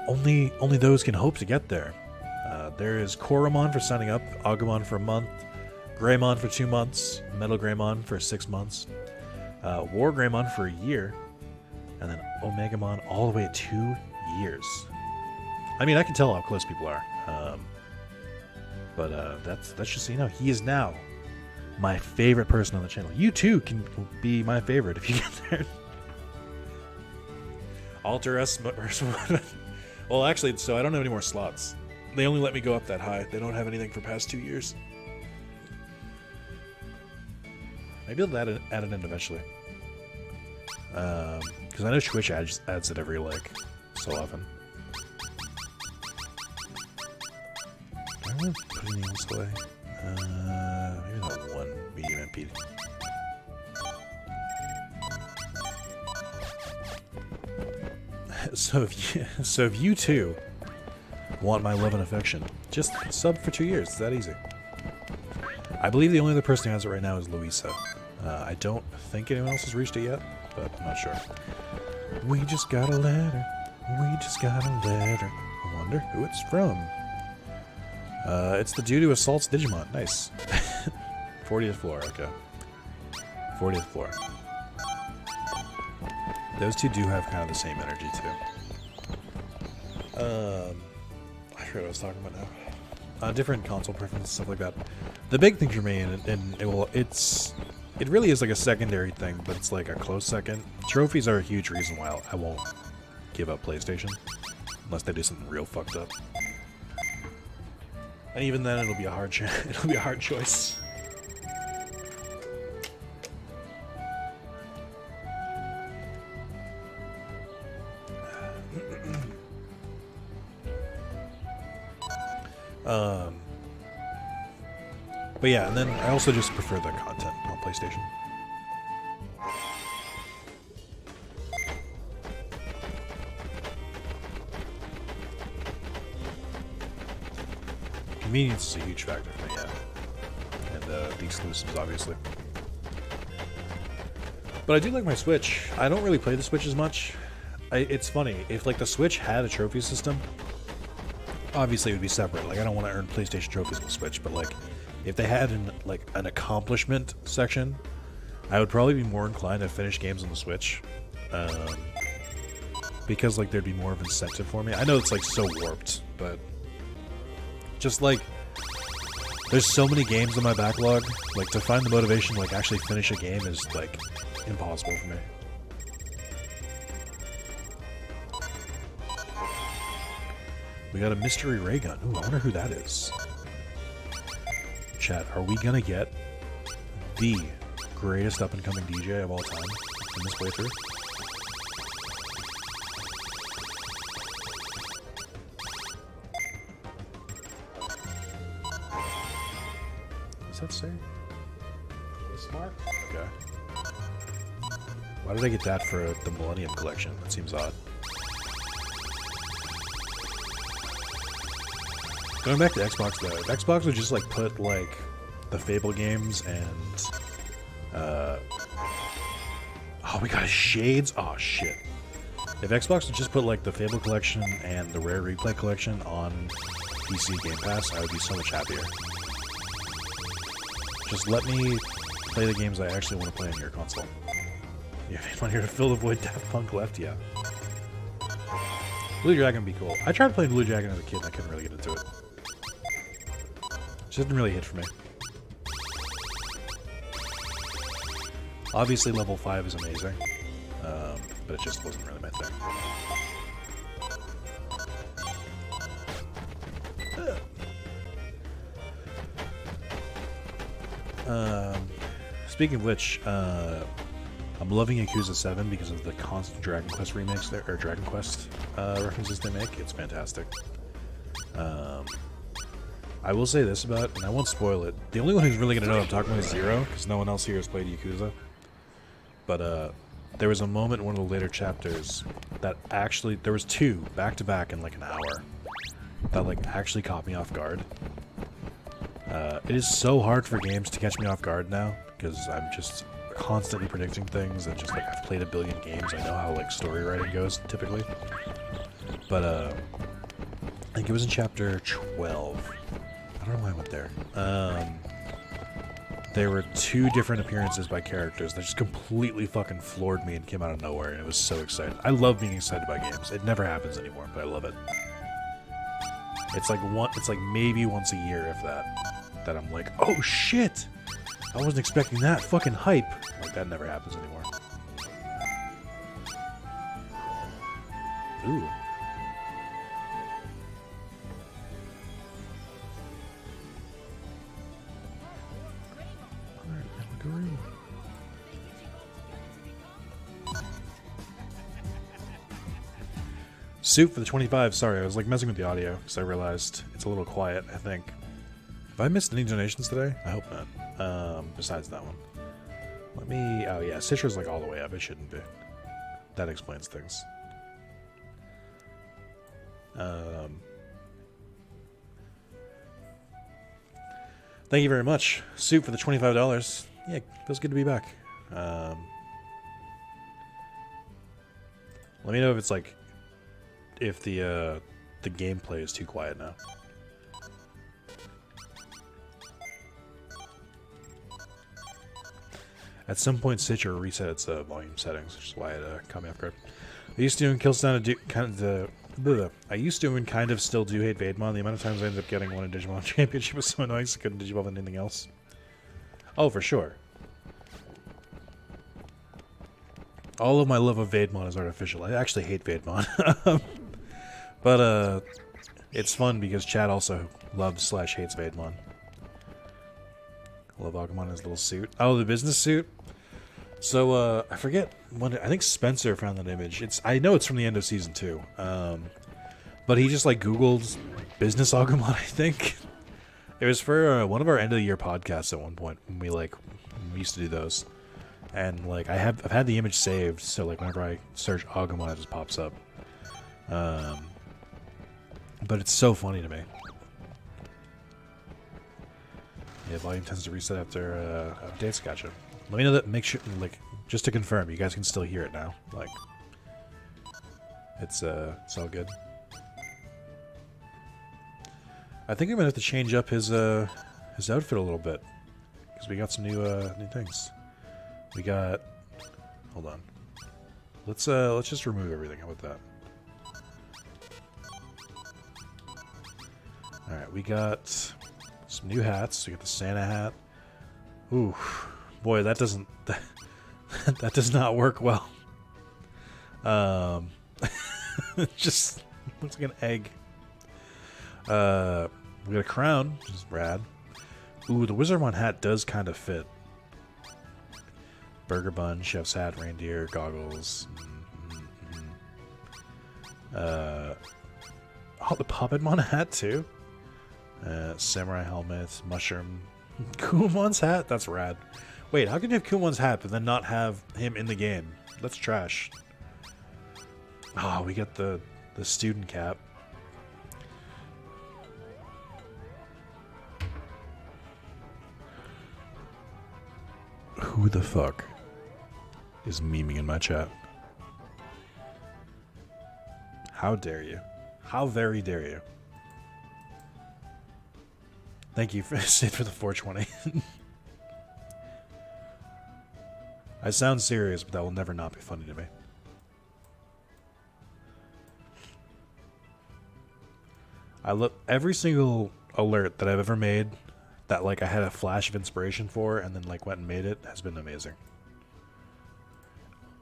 Only those can hope to get there. There is Koromon for signing up, Agumon for a month, Greymon for 2 months, Metal Greymon for 6 months, War Greymon for a year, and then Omegamon all the way at 2 years. I mean, I can tell how close people are. But that's just, you know, he is now my favorite person on the channel. You too can be my favorite if you get there. Alter us. Well, actually, so I don't have any more slots. They only let me go up that high. They don't have anything for past 2 years. Maybe they'll add it in eventually. Because I know Twitch adds it every, like, so often. Do I want to put anything else away? Maybe that one medium MP. So if you too want my love and affection, just sub for 2 years. It's that easy. I believe the only other person who has it right now is Louisa. I don't think anyone else has reached it yet, but I'm not sure. We just got a letter. We just got a letter. I wonder who it's from. It's the dude who assaults Digimon. Nice. 40th floor, okay. 40th floor. Those two do have kind of the same energy, too. I forget what I was talking about now. Different console preferences, stuff like that. The big thing for me, and it really is like a secondary thing, but it's like a close second. Trophies are a huge reason why I won't give up PlayStation. Unless they do something real fucked up. And even then, it'll be a hard choice. But yeah, and then I also just prefer the content on PlayStation. Convenience is a huge factor for me, yeah. And the exclusives, obviously. But I do like my Switch. I don't really play the Switch as much. It's funny, if like the Switch had a trophy system, obviously it would be separate. Like I don't want to earn PlayStation trophies on the Switch, but like if they had an accomplishment section, I would probably be more inclined to finish games on the Switch. Because like there'd be more of an incentive for me. I know it's like so warped, but just like there's so many games on my backlog, like to find the motivation to like actually finish a game is like impossible for me. We got a mystery ray gun. Ooh, I wonder who that is. Chat, are we gonna get the greatest up-and-coming DJ of all time in this playthrough? What's that say? Smart? Okay. Why did I get that for the Millennium Collection? That seems odd. Going back to Xbox though, if Xbox would just like put like the Fable games and oh, we got Shades. Oh shit! If Xbox would just put like the Fable collection and the Rare Replay collection on PC Game Pass, I would be so much happier. Just let me play the games I actually want to play on your console. You have anyone here to fill the void Daft Punk left? Yeah. Blue Dragon would be cool. I tried playing Blue Dragon as a kid and I couldn't really get into it. Just didn't really hit for me. Obviously level 5 is amazing, but it just wasn't really my thing. Speaking of which, I'm loving Yakuza 7 because of the constant Dragon Quest remakes there, or Dragon Quest references they make. It's fantastic. I will say this about, and I won't spoil it, the only one who's really going to know what I'm talking about is Zero, because no one else here has played Yakuza. But there was a moment in one of the later chapters that actually, there was two back-to-back in like an hour that like actually caught me off guard. It is so hard for games to catch me off guard now, because I'm just constantly predicting things, and just like I've played a billion games, I know how like story writing goes typically. But I think it was in chapter 12. I don't know why I went there. There were two different appearances by characters that just completely fucking floored me and came out of nowhere, and it was so exciting. I love being excited by games. It never happens anymore, but I love it. It's like maybe once a year, if that I'm like, oh shit! I wasn't expecting that fucking hype. Like, that never happens anymore. Ooh. Soup for the 25. Sorry, I was like messing with the audio because I realized it's a little quiet, I think. Have I missed any donations today? I hope not. Besides that one. Let me... Oh yeah, Citra's like all the way up. It shouldn't be. That explains things. Thank you very much. Soup for the $25. Yeah, feels good to be back. Let me know if it's like... if the gameplay is too quiet now. At some point, Stitcher reset its volume settings, which is why it caught me off guard. I used to and Killstone do kind of the. I used to and kind of still do hate Vademon. The amount of times I ended up getting one in Digimon Championship was so annoying, so I couldn't Digivolve into anything else. Oh, for sure. All of my love of Vademon is artificial. I actually hate Vademon. But, it's fun because Chad also loves / hates Vademon. I love Agumon in his little suit. Oh, the business suit? So, I forget when... I think Spencer found that image. I know it's from the end of Season 2. But he just, like, Googled business Agumon, I think. It was for one of our end-of-the-year podcasts at one point. When we used to do those. And, like, I've had the image saved, so, like, whenever I search Agumon, it just pops up. But it's so funny to me. Yeah, volume tends to reset after updates. Gotcha. Let me know that. Make sure, like, just to confirm, you guys can still hear it now. Like, it's all good. I think I'm gonna have to change up his outfit a little bit because we got some new things. We got. Hold on. Let's just remove everything. How about that? All right, we got some new hats. We got the Santa hat. Ooh, boy, that doesn't that does not work well. Just looks like an egg. We got a crown, which is rad. Ooh, the Wizardmon hat does kind of fit. Burger bun, chef's hat, reindeer, goggles. Oh, the Puppetmon hat too. Samurai helmet, mushroom. Kumon's hat? That's rad. Wait, how can you have Kumon's hat but then not have him in the game? That's trash. Oh, we got the student cap. Who the fuck is memeing in my chat? How dare you? How very dare you? Thank you for Sid for the 420. I sound serious, but that will never not be funny to me. I love every single alert that I've ever made that like I had a flash of inspiration for and then like went and made it has been amazing.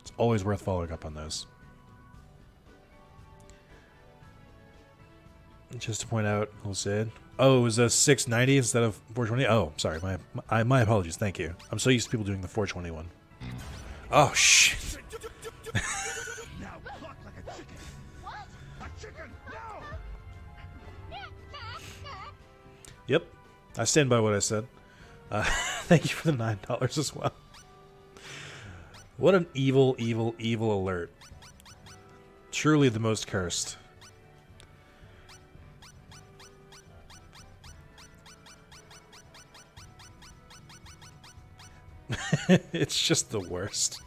It's always worth following up on those. Just to point out, we'll say, oh, it was a 690 instead of 420. Oh, sorry, my apologies. Thank you. I'm so used to people doing the 421. Oh shit! Now cluck like a chicken. What? A chicken! No! Yep, I stand by what I said. Thank you for the $9 as well. What an evil, evil, evil alert! Truly the most cursed. It's just the worst.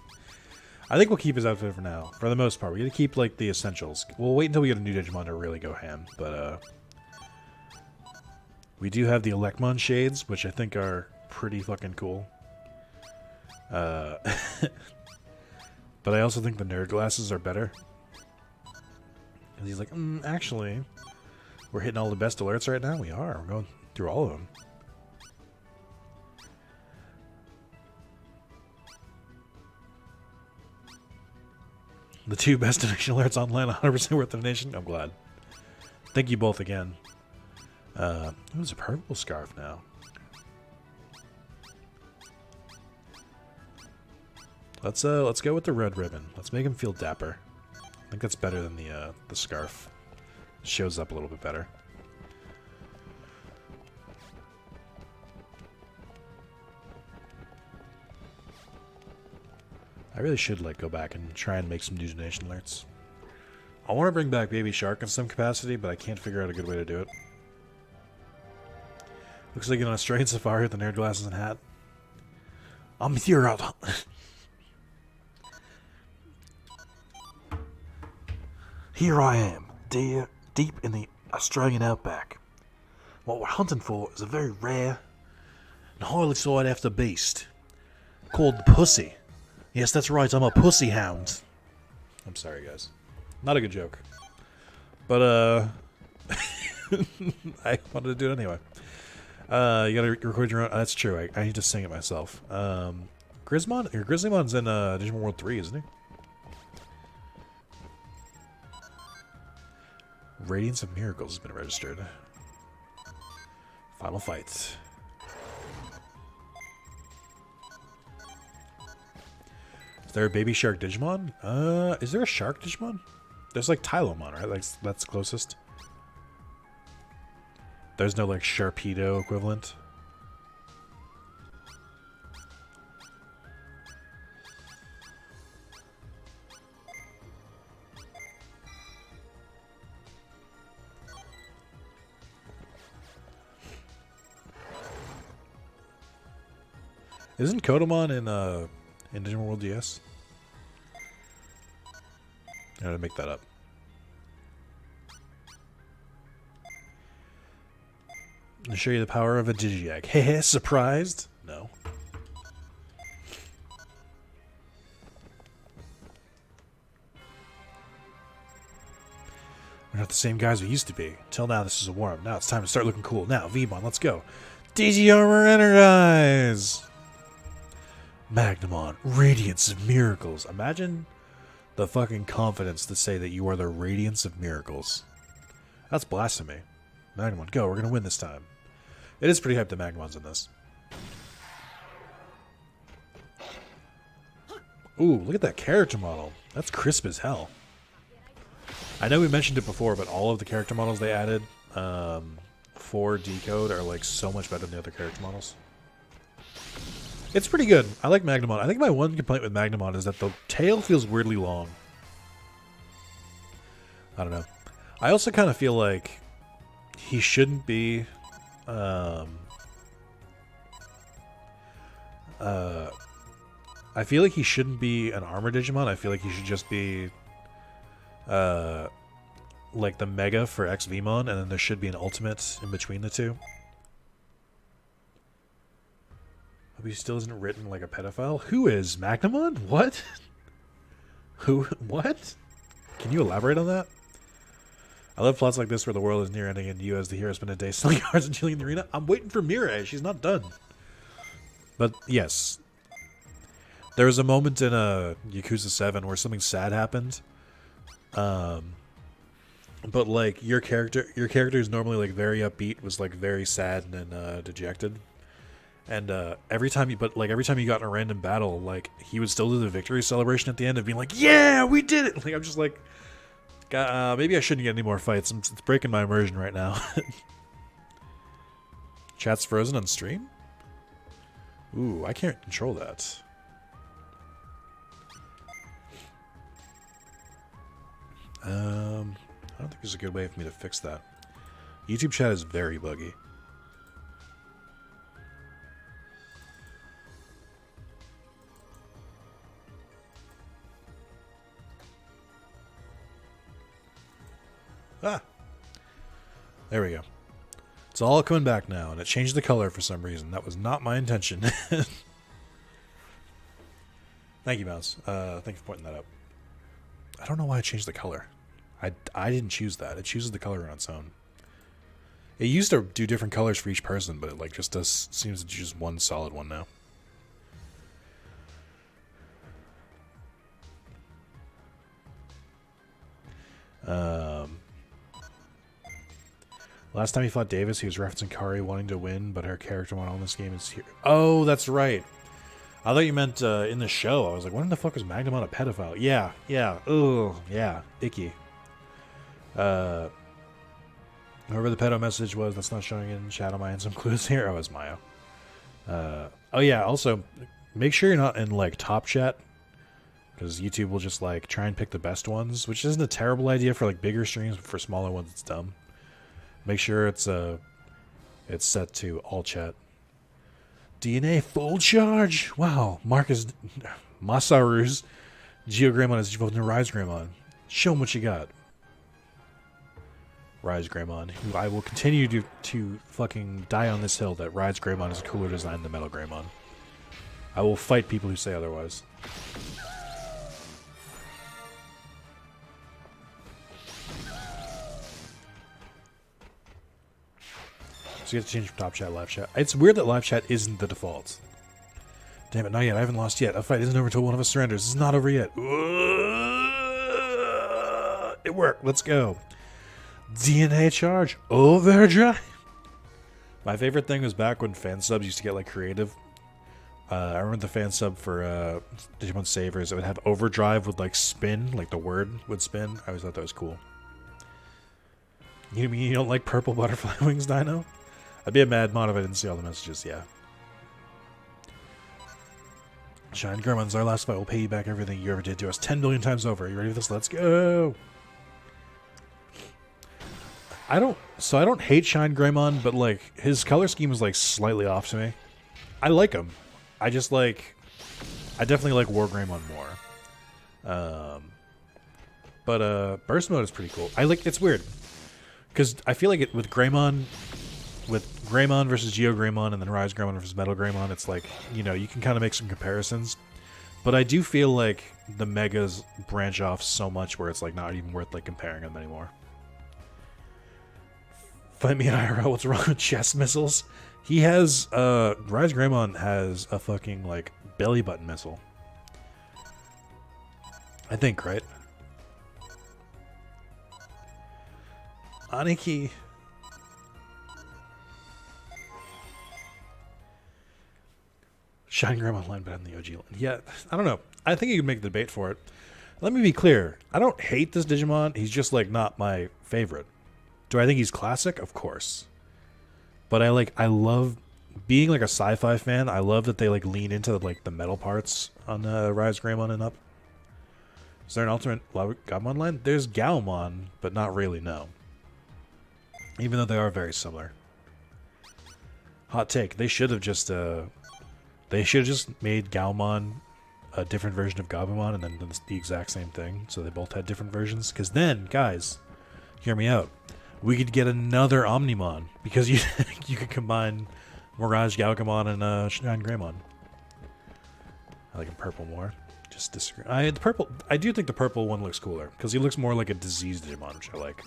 I think we'll keep his outfit for now. For the most part, we gotta keep like the essentials. We'll wait until we get a new Digimon to really go ham. But we do have the Elecmon shades, which I think are pretty fucking cool. But I also think the nerd glasses are better. And he's like, actually, We're hitting all the best alerts right now? We are. We're going through all of them. The 2 best donation alerts online, 100% worth the donation. I'm glad. Thank you both again. It's a purple scarf now. Let's go with the red ribbon. Let's make him feel dapper. I think that's better than the scarf. It shows up a little bit better. I really should like go back and try and make some new donation alerts. I want to bring back Baby Shark in some capacity, but I can't figure out a good way to do it. Looks like an Australian safari with the nerd glasses and hat. I'm here out. Here I am, deep in the Australian outback. What we're hunting for is a very rare and highly sought after beast called the pussy. Yes, that's right, I'm a pussy hound. I'm sorry, guys. Not a good joke. But, I wanted to do it anyway. You gotta record your own. That's true, I need to sing it myself. Grizzlymon's in Digimon World 3, isn't he? Radiance of Miracles has been registered. Final fight. Is there a Baby Shark Digimon? Is there a Shark Digimon? There's like Tylomon, right? Like that's closest. There's no like Sharpedo equivalent. Isn't Kodamon in Digimon World DS? I gotta make that up. I'll show you the power of a Digiegg. Hehe, surprised? No. We're not the same guys we used to be. Till now, this is a warm. Now it's time to start looking cool. Now, Vmon, let's go. Digi Armor Energize! Magnamon, Radiance of Miracles. Imagine the fucking confidence to say that you are the Radiance of Miracles. That's blasphemy. Magnamon, go. We're going to win this time. It is pretty hyped that Magnamon's in this. Ooh, look at that character model. That's crisp as hell. I know we mentioned it before, but all of the character models they added for Decode are like so much better than the other character models. It's pretty good. I like Magnamon. I think my one complaint with Magnamon is that the tail feels weirdly long. I don't know. I also kind of feel like he shouldn't be I feel like he shouldn't be an armor Digimon. I feel like he should just be like the Mega for XVmon, and then there should be an Ultimate in between the two. Hope he still isn't written like a pedophile. Who is Magnamon? What? Who? What? Can you elaborate on that? I love plots like this where the world is near ending and you as the hero spend a day selling cards and chilling in the arena. I'm waiting for Mirai. She's not done. But yes. There was a moment in Yakuza 7 where something sad happened. But like your character is normally like very upbeat, was like very sad and dejected. And every time you got in a random battle, like he would still do the victory celebration at the end of being like, "Yeah, we did it!" Like I'm just like, maybe I shouldn't get any more fights. It's breaking my immersion right now. Chat's frozen on stream? Ooh, I can't control that. I don't think there's a good way for me to fix that. YouTube chat is very buggy. Ah! There we go. It's all coming back now, and it changed the color for some reason. That was not my intention. Thank you, Mouse. Thank you for pointing that out. I don't know why I changed the color. I didn't choose that. It chooses the color on its own. It used to do different colors for each person, but it like just does seems to just one solid one now. Last time he fought Davis, he was referencing Kari wanting to win, but her character won on this game is here. Oh, that's right. I thought you meant in the show. I was like, when the fuck was Magnamon a pedophile? Yeah, yeah, ugh, yeah, icky. Whoever the pedo message was, that's not showing in chat on my end. Some clues here. Oh, it's Maya. Oh yeah. Also, make sure you're not in like top chat, because YouTube will just like try and pick the best ones, which isn't a terrible idea for like bigger streams, but for smaller ones, it's dumb. Make sure it's set to all chat. DNA full charge. Wow, Marcus Masaru's Geogramon is evolved into Rise Greymon. Show him what you got. Rise Greymon, who I will continue to fucking die on this hill that Rise Greymon is a cooler design than Metal Greymon. I will fight people who say otherwise. So you have to change from top chat to live chat. It's weird that live chat isn't the default. Damn it, not yet. I haven't lost yet. A fight isn't over until one of us surrenders. This is not over yet. It worked. Let's go. DNA charge. Overdrive. My favorite thing was back when fan subs used to get like creative. I remember the fan sub for Digimon Savers. It would have overdrive with like spin, like the word would spin. I always thought that was cool. You mean you don't like purple butterfly wings, Dino? I'd be a mad mod if I didn't see all the messages, yeah. Shine Garmon's our last fight. We'll pay you back everything you ever did to us 10 billion times over. You ready for this? Let's go! I don't hate Shine Greymon, but like his color scheme is like slightly off to me. I like him. I definitely like War Greymon more. But Burst Mode is pretty cool. It's weird. Because I feel like with Greymon versus Geo Greymon and then Rise Greymon versus Metal Greymon, it's like, you know, you can kind of make some comparisons. But I do feel like the Megas branch off so much where it's like not even worth like comparing them anymore. Fight me IRL, what's wrong with chest missiles? He has, Rise Greymon has a fucking, like, belly button missile. I think, right? Aniki. Shine Greymon line better than the OG line. Yeah, I don't know. I think you can make the debate for it. Let me be clear. I don't hate this Digimon. He's just, like, not my favorite. Do I think he's classic? Of course. But I love being like a sci-fi fan. I love that they like lean into like the metal parts on Rise Greymon and up. Is there an alternate Gabumon line? There's Gaomon, but not really, no. Even though they are very similar. Hot take. They should have just made Gaomon a different version of Gabumon and then done the exact same thing, so they both had different versions. Because then, guys, hear me out. We could get another Omnimon because you could combine Mirage Galgamon and Shine Greymon. I like him purple more. Just disagree. I do think the purple one looks cooler because he looks more like a diseased Digimon, which I like.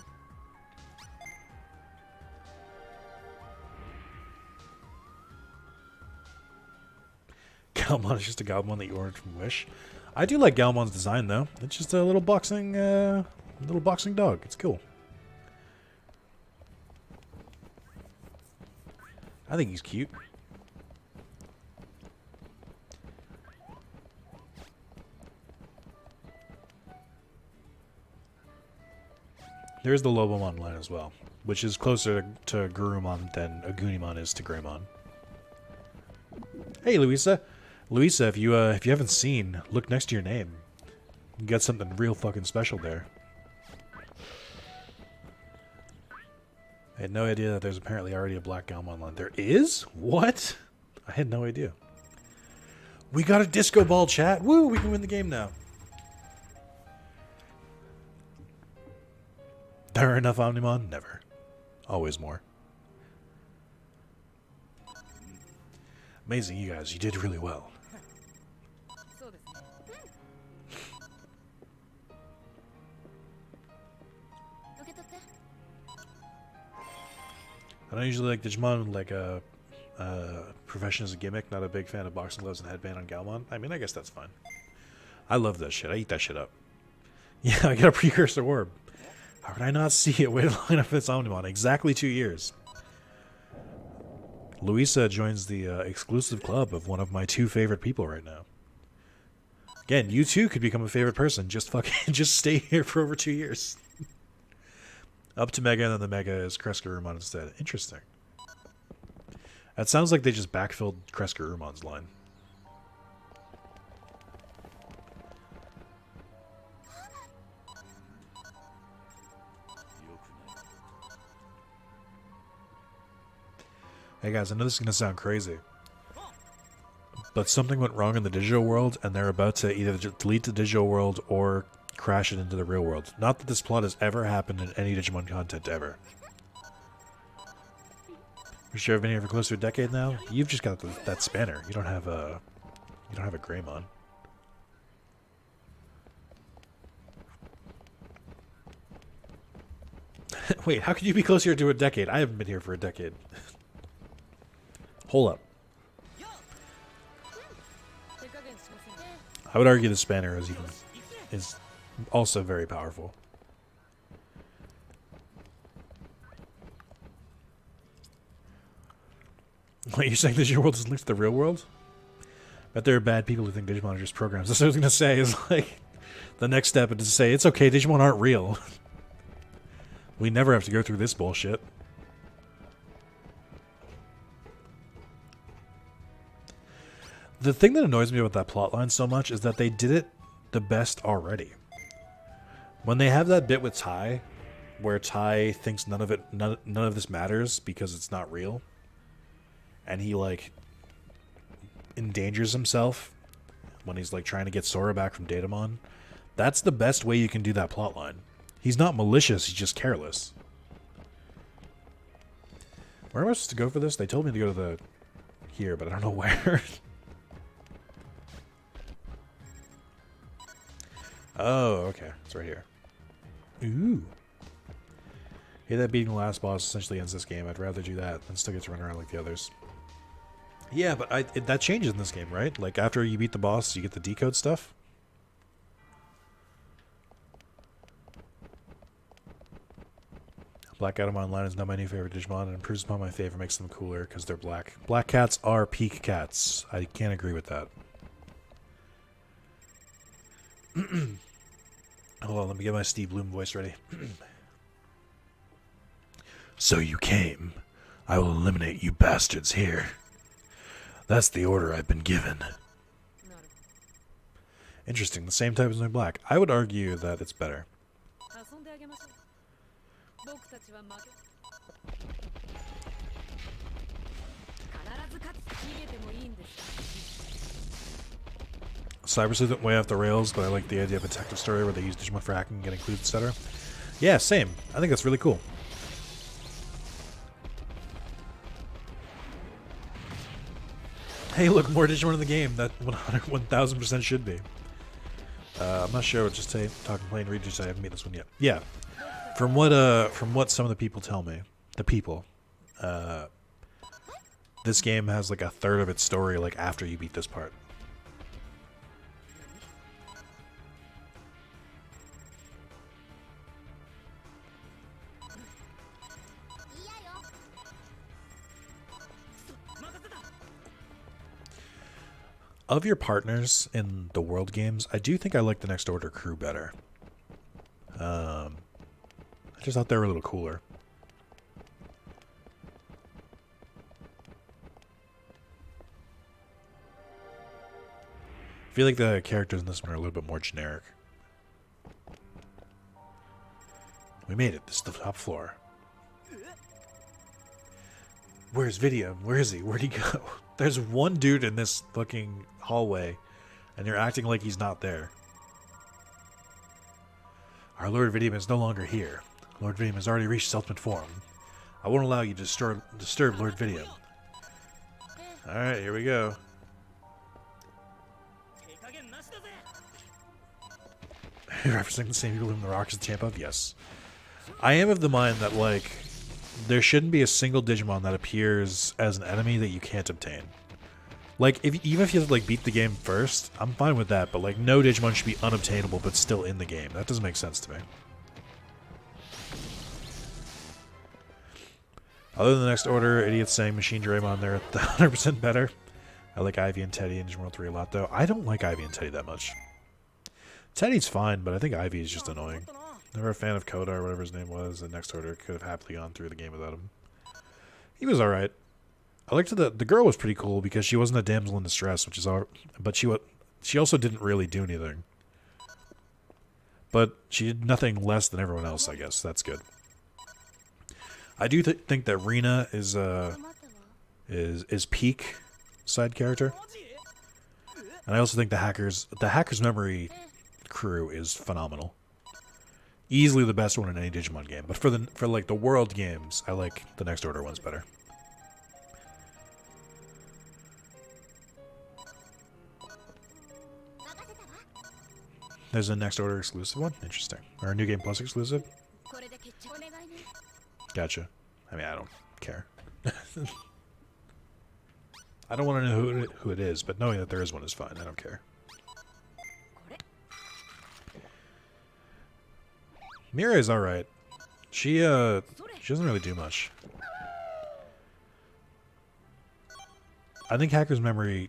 Galmon is just a Galmon that you ordered from Wish. I do like Galmon's design though. It's just a little boxing dog. It's cool. I think he's cute. There's the Lobomon line as well, which is closer to Gurumon than Agunimon is to Greymon. Hey, Luisa. Luisa, if you haven't seen, look next to your name. You got something real fucking special there. I had no idea that there's apparently already a Black Galmon line. There is? What? I had no idea. We got a disco ball, chat. Woo, we can win the game now. There are enough Omnimon? Never. Always more. Amazing, you guys. You did really well. I don't usually like Digimon like a profession as a gimmick. Not a big fan of boxing gloves and headband on Galmon. I mean, I guess that's fine. I love that shit. I eat that shit up. Yeah, I got a precursor orb. How could I not see it? Way to line up for this Omnimon. Exactly 2 years. Luisa joins the exclusive club of one of my 2 favorite people right now. Again, you too could become a favorite person. Just fucking, just stay here for over 2 years. Up to Mega, and then the Mega is Kreska-Urumon instead. Interesting. That sounds like they just backfilled Kreska-Urumon's line. Hey guys, I know this is going to sound crazy, but something went wrong in the digital world, and they're about to either delete the digital world or crash it into the real world. Not that this plot has ever happened in any Digimon content ever. You sure I've been here for close to a decade now? You've just got that spanner. You don't have a Greymon. Wait, how could you be closer to a decade? I haven't been here for a decade. Hold up. I would argue the spanner is also very powerful. Wait, you're saying Digimon World is linked to the real world? Bet there are bad people who think Digimon are just programs. That's what I was gonna say. Is like the next step is to say it's okay. Digimon aren't real. We never have to go through this bullshit. The thing that annoys me about that plotline so much is that they did it the best already. When they have that bit with Tai, where Tai thinks none of this matters because it's not real, and he like endangers himself when he's like trying to get Sora back from Datamon, that's the best way you can do that plotline. He's not malicious; he's just careless. Where am I supposed to go for this? They told me to go to the here, but I don't know where. Oh, okay. It's right here. Ooh. Hey, that beating the last boss essentially ends this game. I'd rather do that than still get to run around like the others. Yeah, but that changes in this game, right? Like, after you beat the boss, you get the decode stuff? Black Adam Online is not my new favorite Digimon and improves upon my favorite, makes them cooler because they're black. Black cats are peak cats. I can't agree with that. Hold on, let me get my Steve Bloom voice ready. So you came. I will eliminate you bastards here. That's the order I've been given. Interesting, the same type as my black. I would argue that it's better. Cyber Sleuth way off the rails, but I like the idea of a detective story where they use Digimon for hacking and getting clues, etc. Yeah, same. I think that's really cool. Hey, look, more Digimon in the game. That 1000% should be. I'm not sure. Just talking plain readers. I haven't made this one yet. Yeah, from what some of the people tell me, this game has like a third of its story like after you beat this part. Of your partners in the World games, I do think I like the Next Order crew better. I just thought they were a little cooler. I feel like the characters in this one are a little bit more generic. We made it. This is the top floor. Where's Vidium? Where is he? Where'd he go? There's one dude in this fucking hallway, and you're acting like he's not there. Our Lord Vidium is no longer here. Lord Vidium has already reached his ultimate form. I won't allow you to disturb Lord Vidium. Alright, here we go. Referencing the same people whom the Rock is the champ of? Yes. I am of the mind that, like, there shouldn't be a single Digimon that appears as an enemy that you can't obtain. Like, even if you have to, like, beat the game first, I'm fine with that, but, like, no Digimon should be unobtainable but still in the game. That doesn't make sense to me. Other than the next order, idiots saying Machine Draymon, they're 100% better. I like Ivy and Teddy in Digimon World 3 a lot, though. I don't like Ivy and Teddy that much. Teddy's fine, but I think Ivy is just annoying. Never a fan of Koda or whatever his name was. The next order could have happily gone through the game without him. He was alright. I liked the girl was pretty cool because she wasn't a damsel in distress, which is all. But she also didn't really do anything. But she did nothing less than everyone else, I guess. That's good. I do think that Rena is peak side character, and I also think the Hackers Memory crew is phenomenal. Easily the best one in any Digimon game. But for like the World games, I like the Next Order ones better. There's a Next Order exclusive one? Interesting. Or a New Game Plus exclusive? Gotcha. I mean, I don't care. I don't want to know who it is, but knowing that there is one is fine. I don't care. Mira is alright. She doesn't really do much. I think Hacker's Memory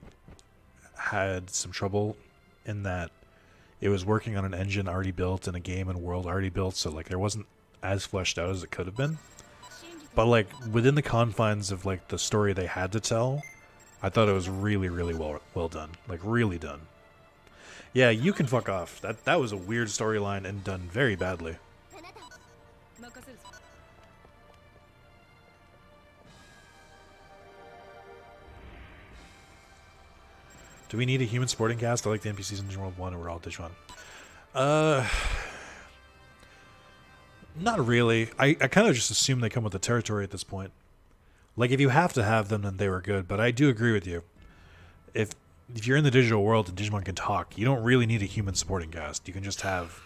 had some trouble in that it was working on an engine already built and a game and world already built, so like there wasn't as fleshed out as it could have been. But like within the confines of like the story they had to tell, I thought it was really, really well done. Like really done. Yeah, you can fuck off. That was a weird storyline and done very badly. Do we need a human sporting cast? I like the NPCs in Digimon World 1 and we're all Digimon. Not really. I kind of just assume they come with the territory at this point. Like, if you have to have them, then they were good. But I do agree with you. If you're in the digital world and Digimon can talk, you don't really need a human supporting cast. You can just have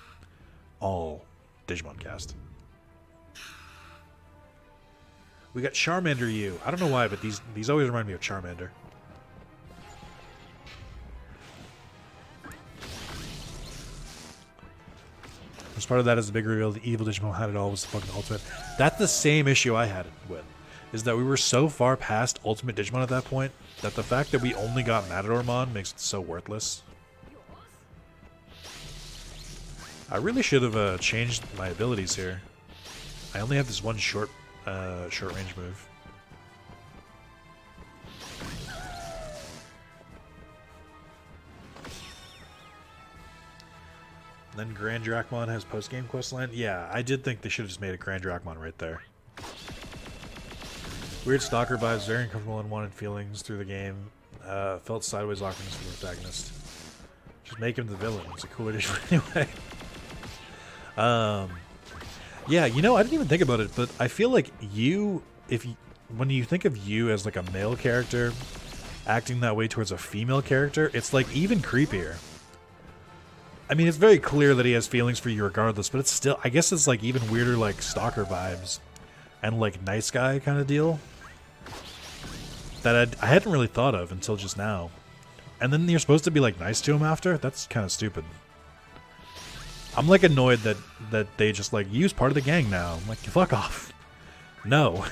all Digimon cast. We got Charmander U. I don't know why, but these always remind me of Charmander. As part of that is the big reveal, the evil Digimon had it all was the fucking ultimate. That's the same issue I had with, is that we were so far past Ultimate Digimon at that point, that the fact that we only got Matadormon makes it so worthless. I really should have changed my abilities here. I only have this one short range move. And then Grand Drachmon has post-game questline. Yeah, I did think they should have just made a Grand Drachmon right there. Weird stalker vibes, very uncomfortable unwanted feelings through the game. Felt sideways awkwardness from the protagonist. Just make him the villain. It's a cool addition anyway. Yeah, you know, I didn't even think about it, but I feel like when you think of you as like a male character acting that way towards a female character, it's like even creepier. I mean, it's very clear that he has feelings for you regardless, but it's still, I guess it's like even weirder, like stalker vibes and like nice guy kind of deal that I hadn't really thought of until just now. And then you're supposed to be like nice to him after? That's kind of stupid. I'm like annoyed that they just like use part of the gang now. I'm like, fuck off. No.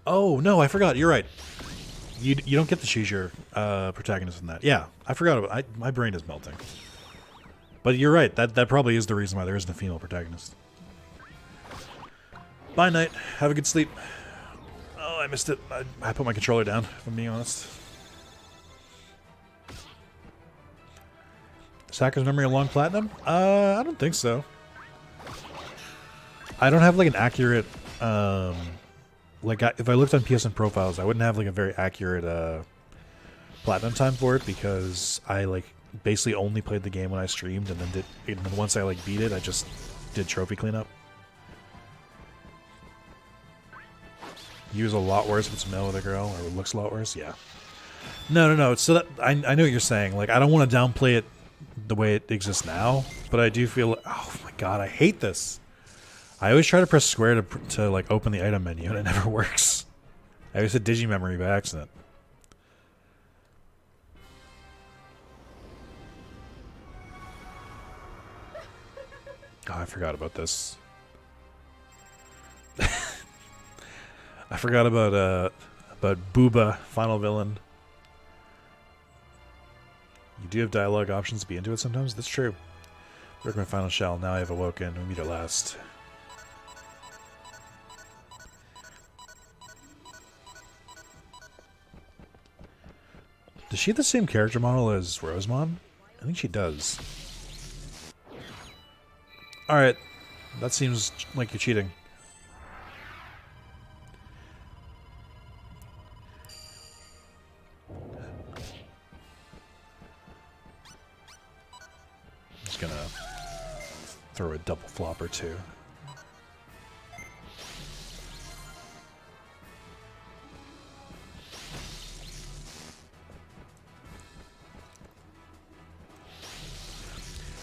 Oh, no, I forgot. You're right. You don't get to choose your protagonist in that. Yeah, I forgot about it. My brain is melting. But you're right. That probably is the reason why there isn't a female protagonist. Bye, Knight. Have a good sleep. Oh, I missed it. I put my controller down, if I'm being honest. Is Hacker's Memory a long platinum? I don't think so. I don't have like an accurate... Like, if I looked on PSN profiles, I wouldn't have, like, a very accurate, platinum time for it, because I, like, basically only played the game when I streamed, and then once I, like, beat it, I just did trophy cleanup. He was a lot worse if it's male with a girl, or looks a lot worse, yeah. No, so that, I know what you're saying. Like, I don't want to downplay it the way it exists now, but I do feel, oh my god, I hate this. I always try to press square to like open the item menu, and it never works. I always hit Digimemory by accident. Oh, I forgot about this. I forgot about Booba, final villain. You do have dialogue options to be into it sometimes. That's true. Broke my final shell. Now I have awoken. We meet at last. Does she have the same character model as Rosemon? I think she does. Alright. That seems like you're cheating. I'm just gonna throw a double flop or two.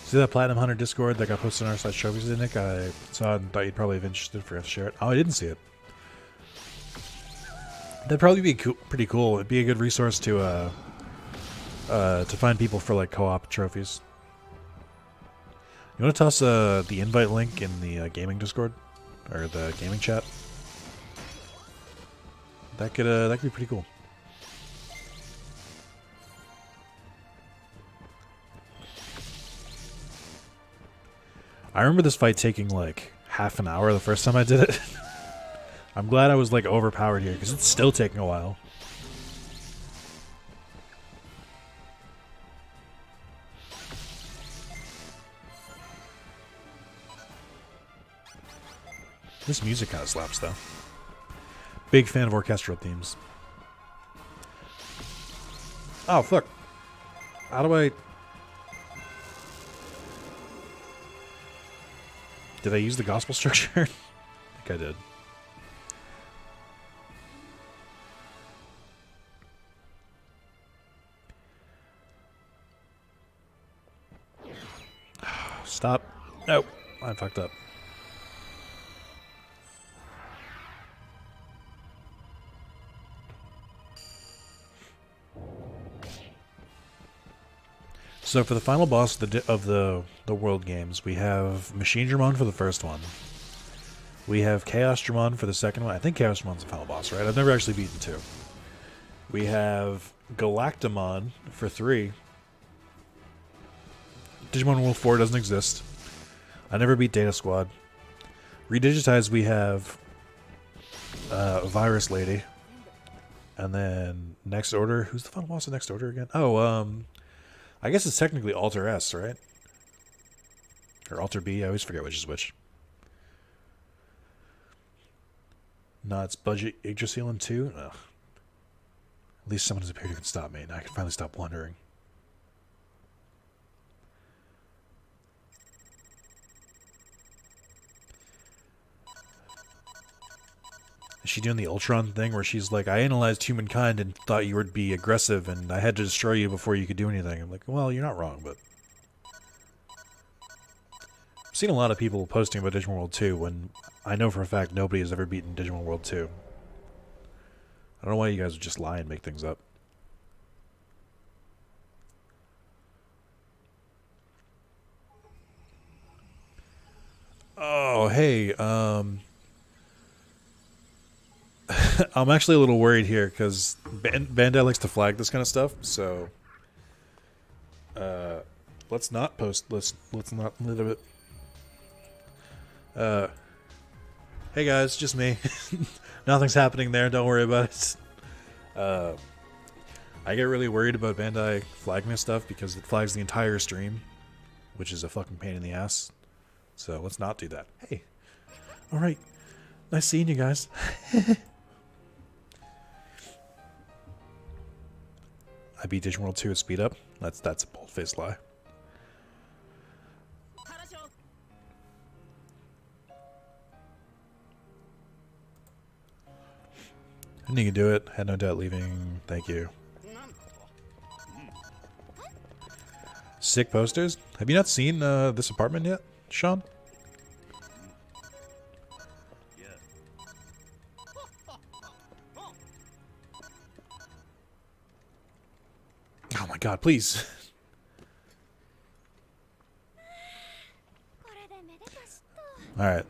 See that Platinum Hunter Discord that got posted on our site trophies, Nick? I saw it and thought you'd probably be interested for us to share it. Oh, I didn't see it. That'd probably be pretty cool. It'd be a good resource to find people for like co-op trophies. You want to toss the invite link in the gaming Discord or the gaming chat? That could be pretty cool. I remember this fight taking like half an hour the first time I did it. I'm glad I was like overpowered here because it's still taking a while. This music kind of slaps though. Big fan of orchestral themes. Oh fuck. How do I... Did I use the gospel structure? I think I did. Stop. Nope. I fucked up. So for the final boss of the world games, we have Machine Dramon for the first one. We have Chaos Dramon for the second one. I think Chaos Dramon's the final boss, right? I've never actually beaten 2. We have Galactamon for 3. Digimon World 4 doesn't exist. I never beat Data Squad. Redigitize, we have Virus Lady. And then Next Order. Who's the final boss of Next Order again? Oh, I guess it's technically Alter S, right? Or Alter B. I always forget which is which. No, it's Budget Yggdrasil in 2. Ugh. At least someone has appeared who can stop me. Now I can finally stop wondering. Is she doing the Ultron thing where she's like, I analyzed humankind and thought you would be aggressive and I had to destroy you before you could do anything. I'm like, well, you're not wrong, but... I've seen a lot of people posting about Digimon World 2 when I know for a fact nobody has ever beaten Digimon World 2. I don't know why you guys would just lie and make things up. Oh, hey, I'm actually a little worried here because Bandai likes to flag this kind of stuff, so let's not post. Let's not live it. Hey guys, just me. Nothing's happening there. Don't worry about it. I get really worried about Bandai flagging this stuff because it flags the entire stream, which is a fucking pain in the ass. So let's not do that. Hey, all right, nice seeing you guys. I beat Digimon World 2 at speed up. That's a bold-faced lie. I think you can do it. Had no doubt leaving. Thank you. Sick posters. Have you not seen this apartment yet, Sean? God, please. Alright.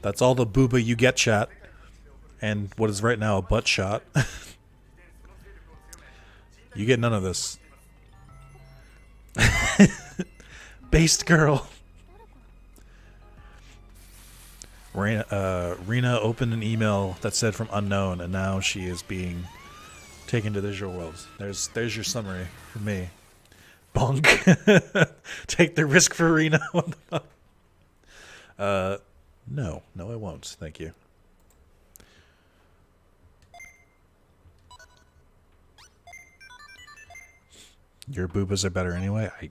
That's all the booba you get, chat. And what is right now a butt shot. You get none of this. Based girl. Rena opened an email that said from unknown, and now she is being taken to the digital world. There's your summary for me. Bonk. Take the risk for Rena. No, I won't. Thank you. Your boobas are better anyway. I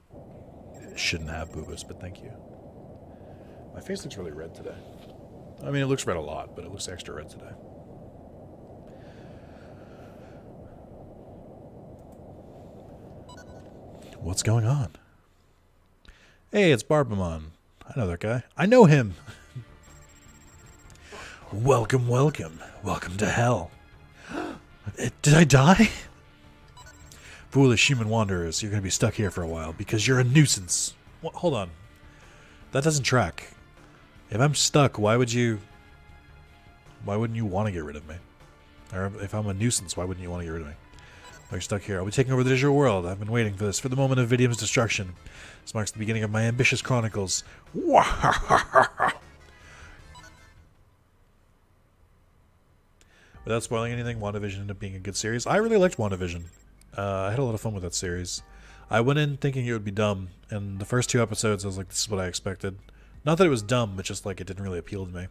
shouldn't have boobas, but thank you. My face looks really red today. I mean, it looks red a lot, but it looks extra red today. What's going on? Hey, it's Barbamon. I know that guy. I know him! Welcome, welcome. Welcome to hell. Did I die? Foolish human wanderers, you're going to be stuck here for a while because you're a nuisance. What? Hold on. That doesn't track. If I'm stuck, why wouldn't you want to get rid of me? Or if I'm a nuisance, why wouldn't you want to get rid of me? You're stuck here. I'll be taking over the digital world. I've been waiting for this, for the moment of Vidium's destruction. This marks the beginning of my ambitious chronicles. Without spoiling anything, WandaVision ended up being a good series. I really liked WandaVision. I had a lot of fun with that series. I went in thinking it would be dumb, and the first 2 episodes I was like, this is what I expected. Not that it was dumb, but just like it didn't really appeal to me.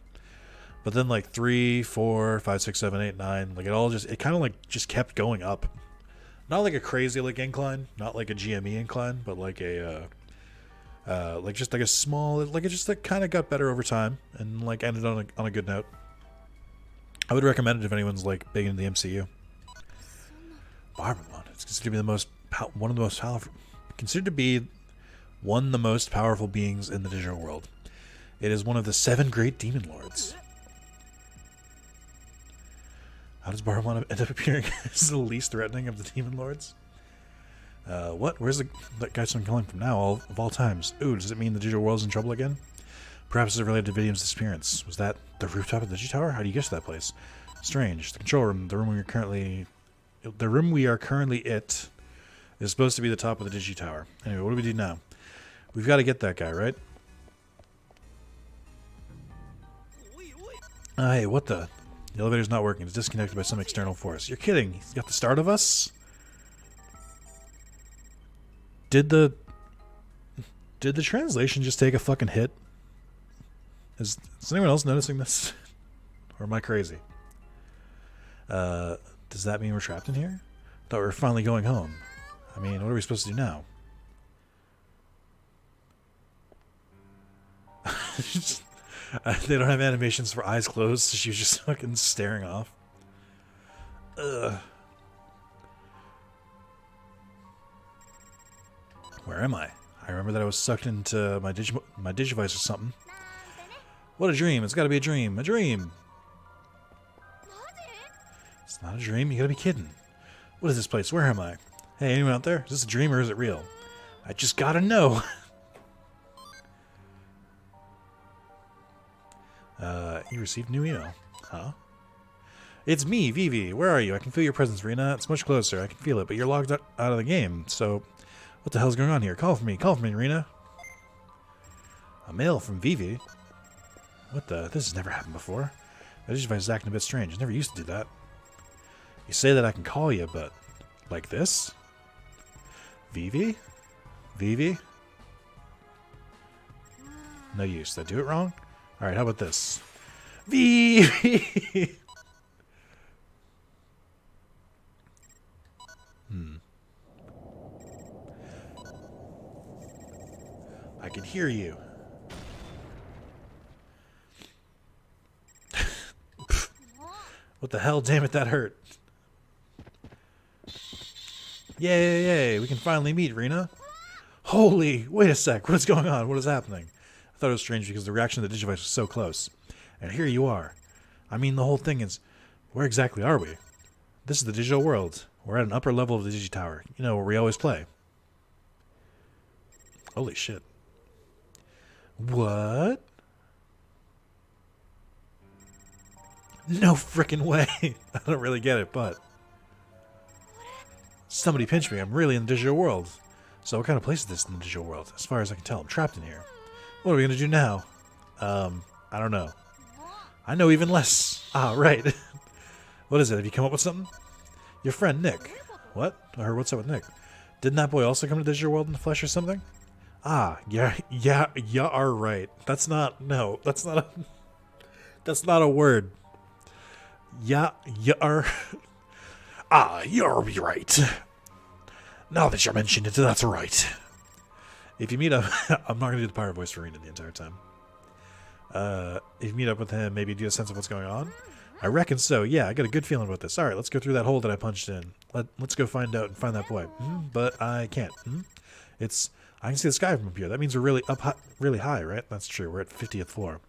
But then like 3, 4, 5, 6, 7, 8, 9, like it kind of like just kept going up. Not like a crazy like incline, not like a GME incline, but like a like just like a small, like it just like kind of got better over time and like ended on a good note. I would recommend it if anyone's like big into the MCU. Barbamon. It's considered to be one of the most powerful beings in the digital world. It is one of the 7 great demon lords. How does Barbamon end up appearing as the least threatening of the demon lords? What? Where's that guy's been calling from now, of all times? Ooh, does it mean the digital world's in trouble again? Perhaps it's related to Vidium's disappearance. Was that the rooftop of the Digitower? How do you get to that place? Strange. The control room, the room we are currently is supposed to be the top of the Digitower. Anyway, what do we do now? We've got to get that guy, right? Hey, what the? The elevator's not working. It's disconnected by some external force. You're kidding. He's got the start of us? Did the translation just take a fucking hit? Is anyone else noticing this? Or am I crazy? Does that mean we're trapped in here? Thought we were finally going home. I mean, what are we supposed to do now? They don't have animations for eyes closed, so she was just fucking staring off. Ugh. Where am I? I remember that I was sucked into my Digivice or something. What a dream. It's gotta be a dream. A dream! It's not a dream. You gotta be kidding. What is this place? Where am I? Hey, anyone out there? Is this a dream or is it real? I just gotta know. You received a new email. Huh? It's me, Vivi. Where are you? I can feel your presence, Rena. It's much closer. I can feel it, but you're logged out of the game. So, what the hell's going on here? Call for me. Call for me, Rena. A mail from Vivi? What the? This has never happened before. My Digivice is acting a bit strange. I never used to do that. You say that I can call you, but... like this? Vivi? Vivi? No use. Did I do it wrong? Alright, how about this? Vivi! I can hear you. What the hell? Damn it, that hurt. Yay, yay, we can finally meet, Rena. Holy, wait a sec, what is going on? What is happening? I thought it was strange because the reaction of the Digivice was so close. And here you are. I mean, the whole thing is, where exactly are we? This is the digital world. We're at an upper level of the Digitower. You know, where we always play. Holy shit. What? No frickin' way. I don't really get it, but... Somebody pinch me. I'm really in the digital world. So what kind of place is this in the digital world? As far as I can tell, I'm trapped in here. What are we going to do now? I don't know. I know even less. Ah, right. What is it? Have you come up with something? Your friend, Nick. What? I heard what's up with Nick. Didn't that boy also come to the digital world in the flesh or something? Ah, yeah, you are right. That's not, no, that's not a, that's not a word. Yeah, you are, ah, you're right. Now that you mentioned it, that's right. If you meet up, I'm not going to do the pirate voice for Rena the entire time. If you meet up with him, maybe do a sense of what's going on? I reckon so, yeah, I got a good feeling about this. Alright, let's go through that hole that I punched in. Let's go find out and find that boy. But I can't. I can see the sky from up here. That means we're really really high, right? That's true. We're at 50th floor.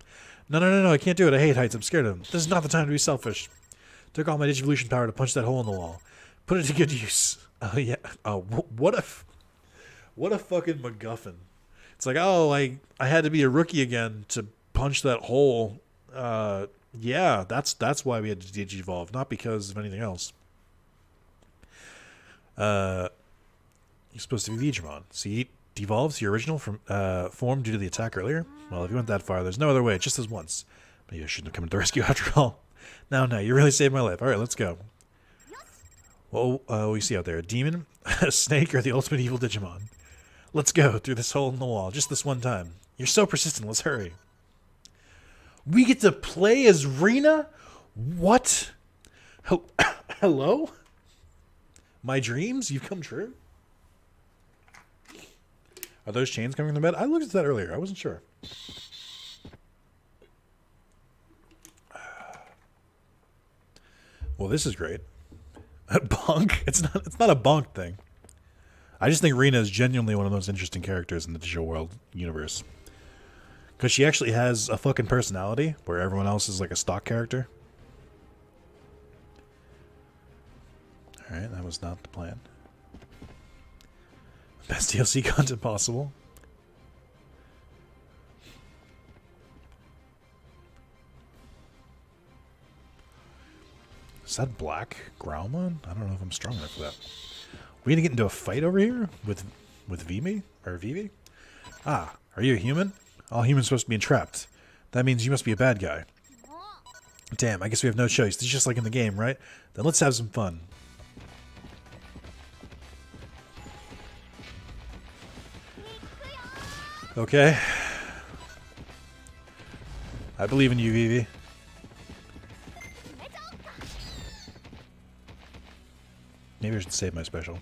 No, I can't do it. I hate heights. I'm scared of them. This is not the time to be selfish. Took all my Digivolution power to punch that hole in the wall. Put it to good use. Oh, yeah. Oh, what a fucking MacGuffin. It's like, oh, I had to be a rookie again to punch that hole. Yeah, that's why we had to Digivolve, not because of anything else. You're supposed to be Digimon. See, devolves your original form due to the attack earlier? Well, if you went that far, there's no other way. Just this once. Maybe I shouldn't have come to the rescue after all. No, you really saved my life. All right, let's go. What we see out there? A demon, a snake, or the ultimate evil Digimon? Let's go through this hole in the wall. Just this one time. You're so persistent. Let's hurry. We get to play as Rena? What? Hello? My dreams? You've come true? Are those chains coming from the bed? I looked at that earlier. I wasn't sure. Well, this is great. A bonk? It's not a bonk thing. I just think Rena is genuinely one of the most interesting characters in the Digital World universe. Because she actually has a fucking personality, where everyone else is like a stock character. Alright, that was not the plan. Best DLC content possible. Is that black Growlmon? I don't know if I'm strong enough for that. We gonna get into a fight over here with Vimy or Vivi? Ah, are you a human? All humans are supposed to be entrapped. That means you must be a bad guy. Damn, I guess we have no choice. It's just like in the game, right? Then let's have some fun. Okay. I believe in you, Vivi. Maybe I should save my special.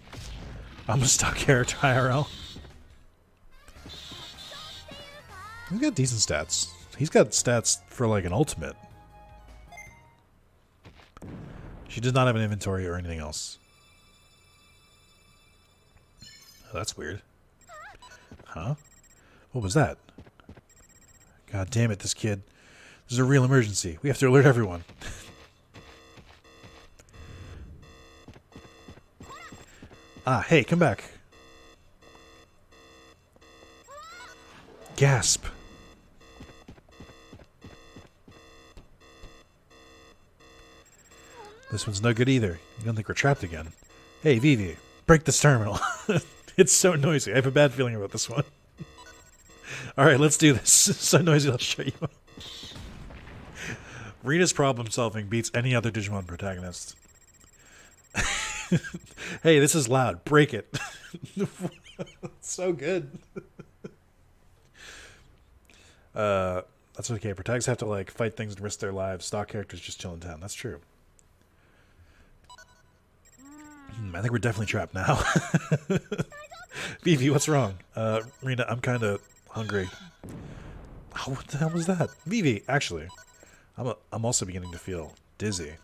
I'm a stock character IRL. He's got decent stats. He's got stats for like an ultimate. She does not have an inventory or anything else. Oh, that's weird. Huh? What was that? God damn it, this kid. This is a real emergency. We have to alert everyone. Ah, hey, come back. Gasp. This one's no good either. You don't think we're trapped again? Hey, Vivi, break this terminal. It's so noisy. I have a bad feeling about this one. Alright, let's do this. It's so noisy, I'll show you. Rena's problem solving beats any other Digimon protagonist. Hey, this is loud. Break it. So good. That's okay. Protagonists have to like fight things and risk their lives. Stock characters just chill in town. That's true. I think we're definitely trapped now. Vivi, what's wrong? Rena, I'm kind of hungry. Oh, what the hell was that? Vivi, actually, I'm also beginning to feel dizzy.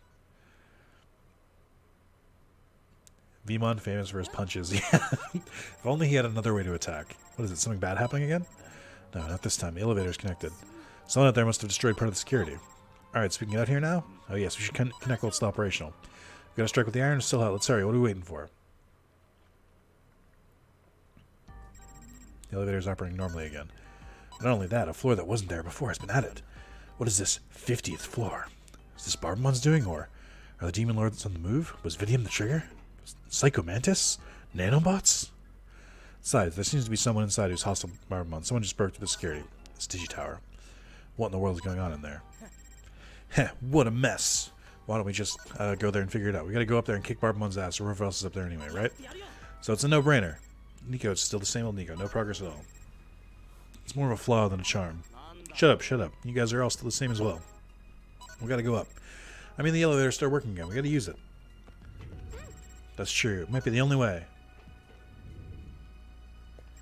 Vimon famous for his punches. Yeah. If only he had another way to attack. What is it? Something bad happening again? No, not this time. The elevator's connected. Someone out there must have destroyed part of the security. Alright, so we can get out here now? Oh yes, we should connect while it's still operational. Gotta strike with the iron. It's still hot. Let's hurry. What are we waiting for? The elevator is operating normally again. Not only that, a floor that wasn't there before has been added. What is this 50th floor? Is this Barbamon's doing, or are the demon lords on the move? Was Vidium the trigger? Psychomantis? Nanobots? Besides, there seems to be someone inside who's hostile to Barbamon. Someone just broke through the security. This Digitower. What in the world is going on in there? Heh, what a mess. Why don't we just go there and figure it out? We gotta go up there and kick Barbamon's ass, or whoever else is up there anyway, right? So it's a no-brainer. Nico's still the same old Nico. No progress at all. It's more of a flaw than a charm. Shut up, shut up. You guys are all still the same as well. We gotta go up. I mean, the elevator started working again. We gotta use it. That's true. It might be the only way.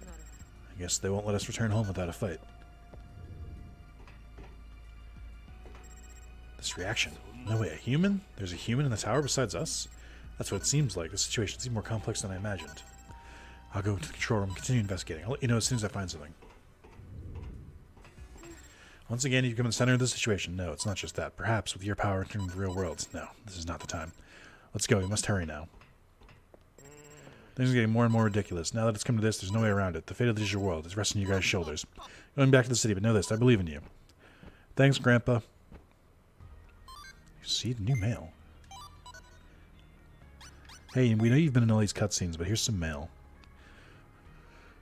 I guess they won't let us return home without a fight. This reaction. No way, a human? There's a human in the tower besides us? That's what it seems like. The situation seems more complex than I imagined. I'll go to the control room and continue investigating. I'll let you know as soon as I find something. Once again, you become the center of the situation. No, it's not just that. Perhaps with your power entering the real world. No, this is not the time. Let's go. We must hurry now. Things are getting more and more ridiculous. Now that it's come to this, there's no way around it. The fate of the digital world is resting on you guys' shoulders. Going back to the city, but know this. I believe in you. Thanks, Grandpa. You see the new mail. Hey, we know you've been in all these cutscenes, but here's some mail.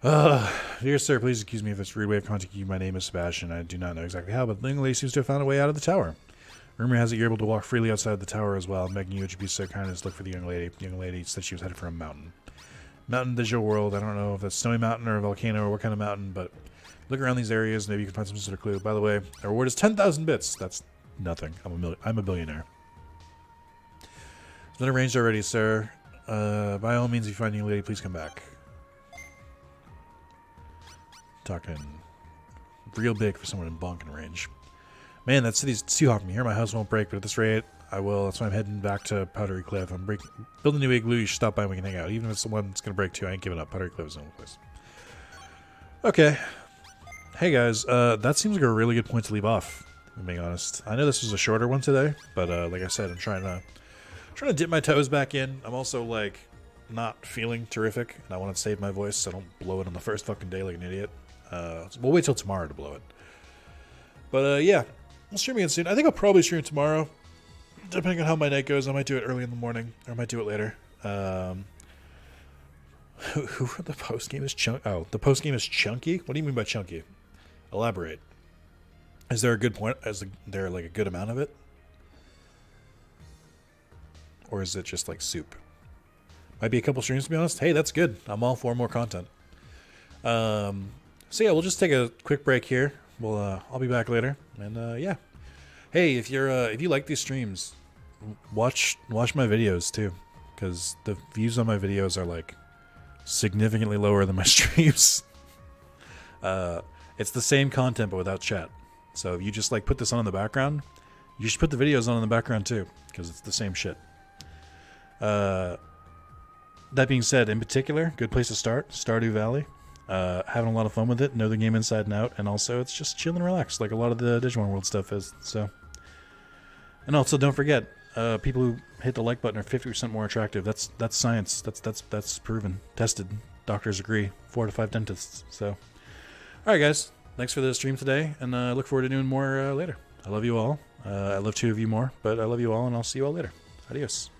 Dear sir, please excuse me if it's a rude way of contacting you. My name is Sebastian. I do not know exactly how, but the young lady seems to have found a way out of the tower. Rumor has it you're able to walk freely outside the tower as well. I'm begging you, would you be so kind as to look for the young lady? The young lady said she was headed for a mountain. Mountain Digital World. I don't know if that's Snowy Mountain or a volcano or what kind of mountain, but look around these areas. Maybe you can find some sort of clue. By the way, our reward is 10,000 bits. That's nothing. I'm a billionaire. It's been arranged already, sir. By all means, if you find a young lady, please come back. Talking real big for someone in bonking range. Man, that city's too hot from here. My house won't break, but at this rate, I will. That's why I'm heading back to Powdery Cliff. I'm building a new igloo. You should stop by and we can hang out. Even if it's the one that's going to break too, I ain't giving up. Powdery Cliff is the only place. Okay. Hey guys, that seems like a really good point to leave off, if I'm being honest. I know this was a shorter one today, but like I said, I'm trying to dip my toes back in. I'm also like not feeling terrific, and I want to save my voice so I don't blow it on the first fucking day like an idiot. We'll wait till tomorrow to blow it. But yeah, we'll stream again soon. I think I'll probably stream tomorrow, depending on how my night goes. I might do it early in the morning, or I might do it later. Who the post game is the post game is chunky. What do you mean by chunky? Elaborate. Is there a good point? Is there like a good amount of it, or is it just like soup? Might be a couple streams to be honest. Hey, that's good. I'm all for more content. So yeah, we'll just take a quick break here. I'll be back later, and yeah. Hey, if you like these streams, watch my videos too, because the views on my videos are like significantly lower than my streams. It's the same content but without chat. So if you just like put this on in the background, you should put the videos on in the background too, because it's the same shit. That being said, in particular, good place to start, Stardew Valley. Having a lot of fun with it, know the game inside and out, and also it's just chill and relax, like a lot of the Digimon World stuff is. So, and also don't forget, people who hit the like button are 50% more attractive. That's science. That's proven, tested. Doctors agree. 4 to 5 dentists. So, all right, guys, thanks for the stream today, and I look forward to doing more later. I love you all. I love 2 of you more, but I love you all, and I'll see you all later. Adios.